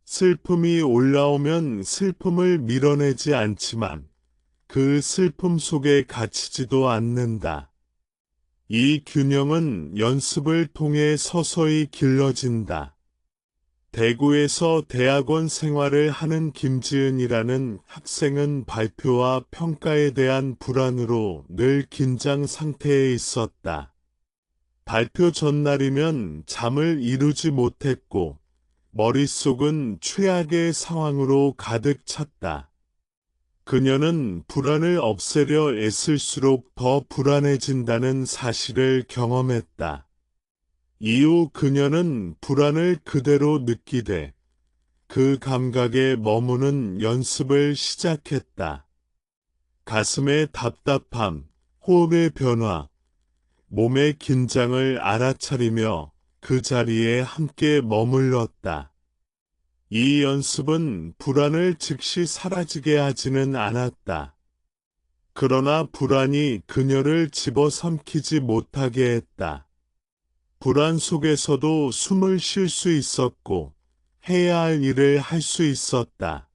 슬픔이 올라오면 슬픔을 밀어내지 않지만 그 슬픔 속에 갇히지도 않는다. 이 균형은 연습을 통해 서서히 길러진다. 대구에서 대학원 생활을 하는 김지은이라는 학생은 발표와 평가에 대한 불안으로 늘 긴장 상태에 있었다. 발표 전날이면 잠을 이루지 못했고 머릿속은 최악의 상황으로 가득 찼다. 그녀는 불안을 없애려 애쓸수록 더 불안해진다는 사실을 경험했다. 이후 그녀는 불안을 그대로 느끼되 그 감각에 머무는 연습을 시작했다. 가슴의 답답함, 호흡의 변화, 몸의 긴장을 알아차리며 그 자리에 함께 머물렀다. 이 연습은 불안을 즉시 사라지게 하지는 않았다. 그러나 불안이 그녀를 집어삼키지 못하게 했다. 불안 속에서도 숨을 쉴 수 있었고 해야 할 일을 할 수 있었다.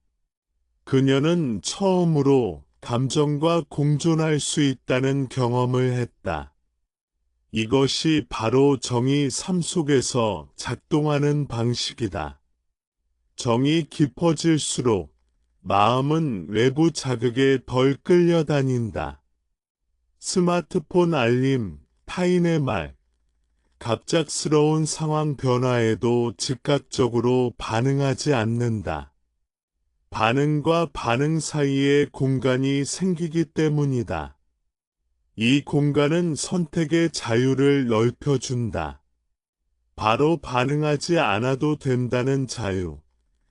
그녀는 처음으로 감정과 공존할 수 있다는 경험을 했다. 이것이 바로 정이 삶 속에서 작동하는 방식이다. 정이 깊어질수록 마음은 외부 자극에 덜 끌려다닌다. 스마트폰 알림, 타인의 말, 갑작스러운 상황 변화에도 즉각적으로 반응하지 않는다. 반응과 반응 사이에 공간이 생기기 때문이다. 이 공간은 선택의 자유를 넓혀준다. 바로 반응하지 않아도 된다는 자유,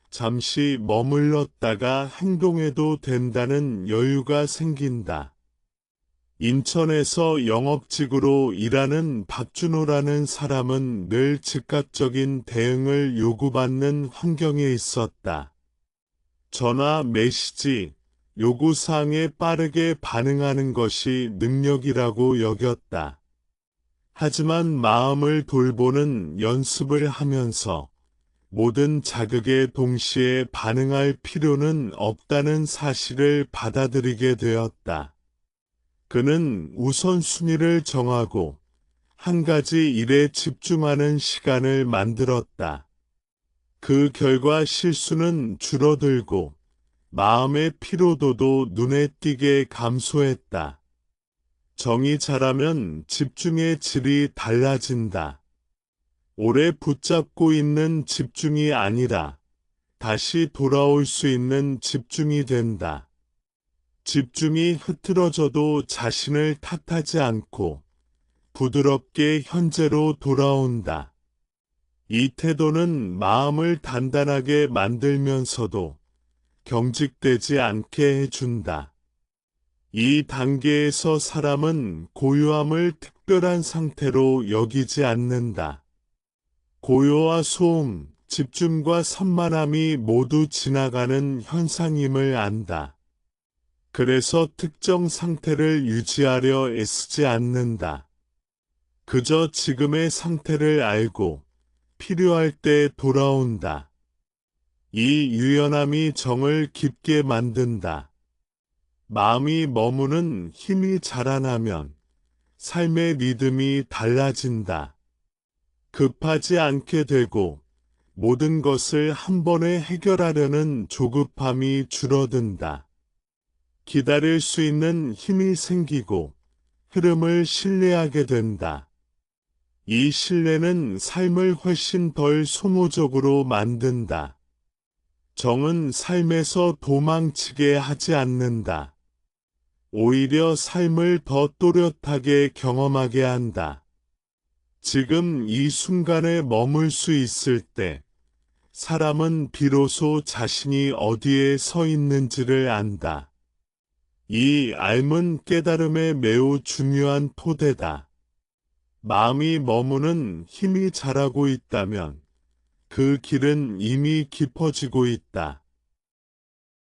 잠시 머물렀다가 행동해도 된다는 여유가 생긴다. 인천에서 영업직으로 일하는 박준호라는 사람은 늘 즉각적인 대응을 요구받는 환경에 있었다. 전화, 메시지, 요구사항에 빠르게 반응하는 것이 능력이라고 여겼다. 하지만 마음을 돌보는 연습을 하면서 모든 자극에 동시에 반응할 필요는 없다는 사실을 받아들이게 되었다. 그는 우선순위를 정하고 한 가지 일에 집중하는 시간을 만들었다. 그 결과 실수는 줄어들고 마음의 피로도도 눈에 띄게 감소했다. 정이 자라면 집중의 질이 달라진다. 오래 붙잡고 있는 집중이 아니라 다시 돌아올 수 있는 집중이 된다. 집중이 흐트러져도 자신을 탓하지 않고 부드럽게 현재로 돌아온다. 이 태도는 마음을 단단하게 만들면서도 경직되지 않게 해준다. 이 단계에서 사람은 고요함을 특별한 상태로 여기지 않는다. 고요와 소음, 집중과 산만함이 모두 지나가는 현상임을 안다. 그래서 특정 상태를 유지하려 애쓰지 않는다. 그저 지금의 상태를 알고 필요할 때 돌아온다. 이 유연함이 정을 깊게 만든다. 마음이 머무는 힘이 자라나면 삶의 리듬이 달라진다. 급하지 않게 되고 모든 것을 한 번에 해결하려는 조급함이 줄어든다. 기다릴 수 있는 힘이 생기고 흐름을 신뢰하게 된다. 이 신뢰는 삶을 훨씬 덜 소모적으로 만든다. 정은 삶에서 도망치게 하지 않는다. 오히려 삶을 더 또렷하게 경험하게 한다. 지금 이 순간에 머물 수 있을 때 사람은 비로소 자신이 어디에 서 있는지를 안다. 이 알문 깨달음의 매우 중요한 토대다. 마음이 머무는 힘이 자라고 있다면 그 길은 이미 깊어지고 있다.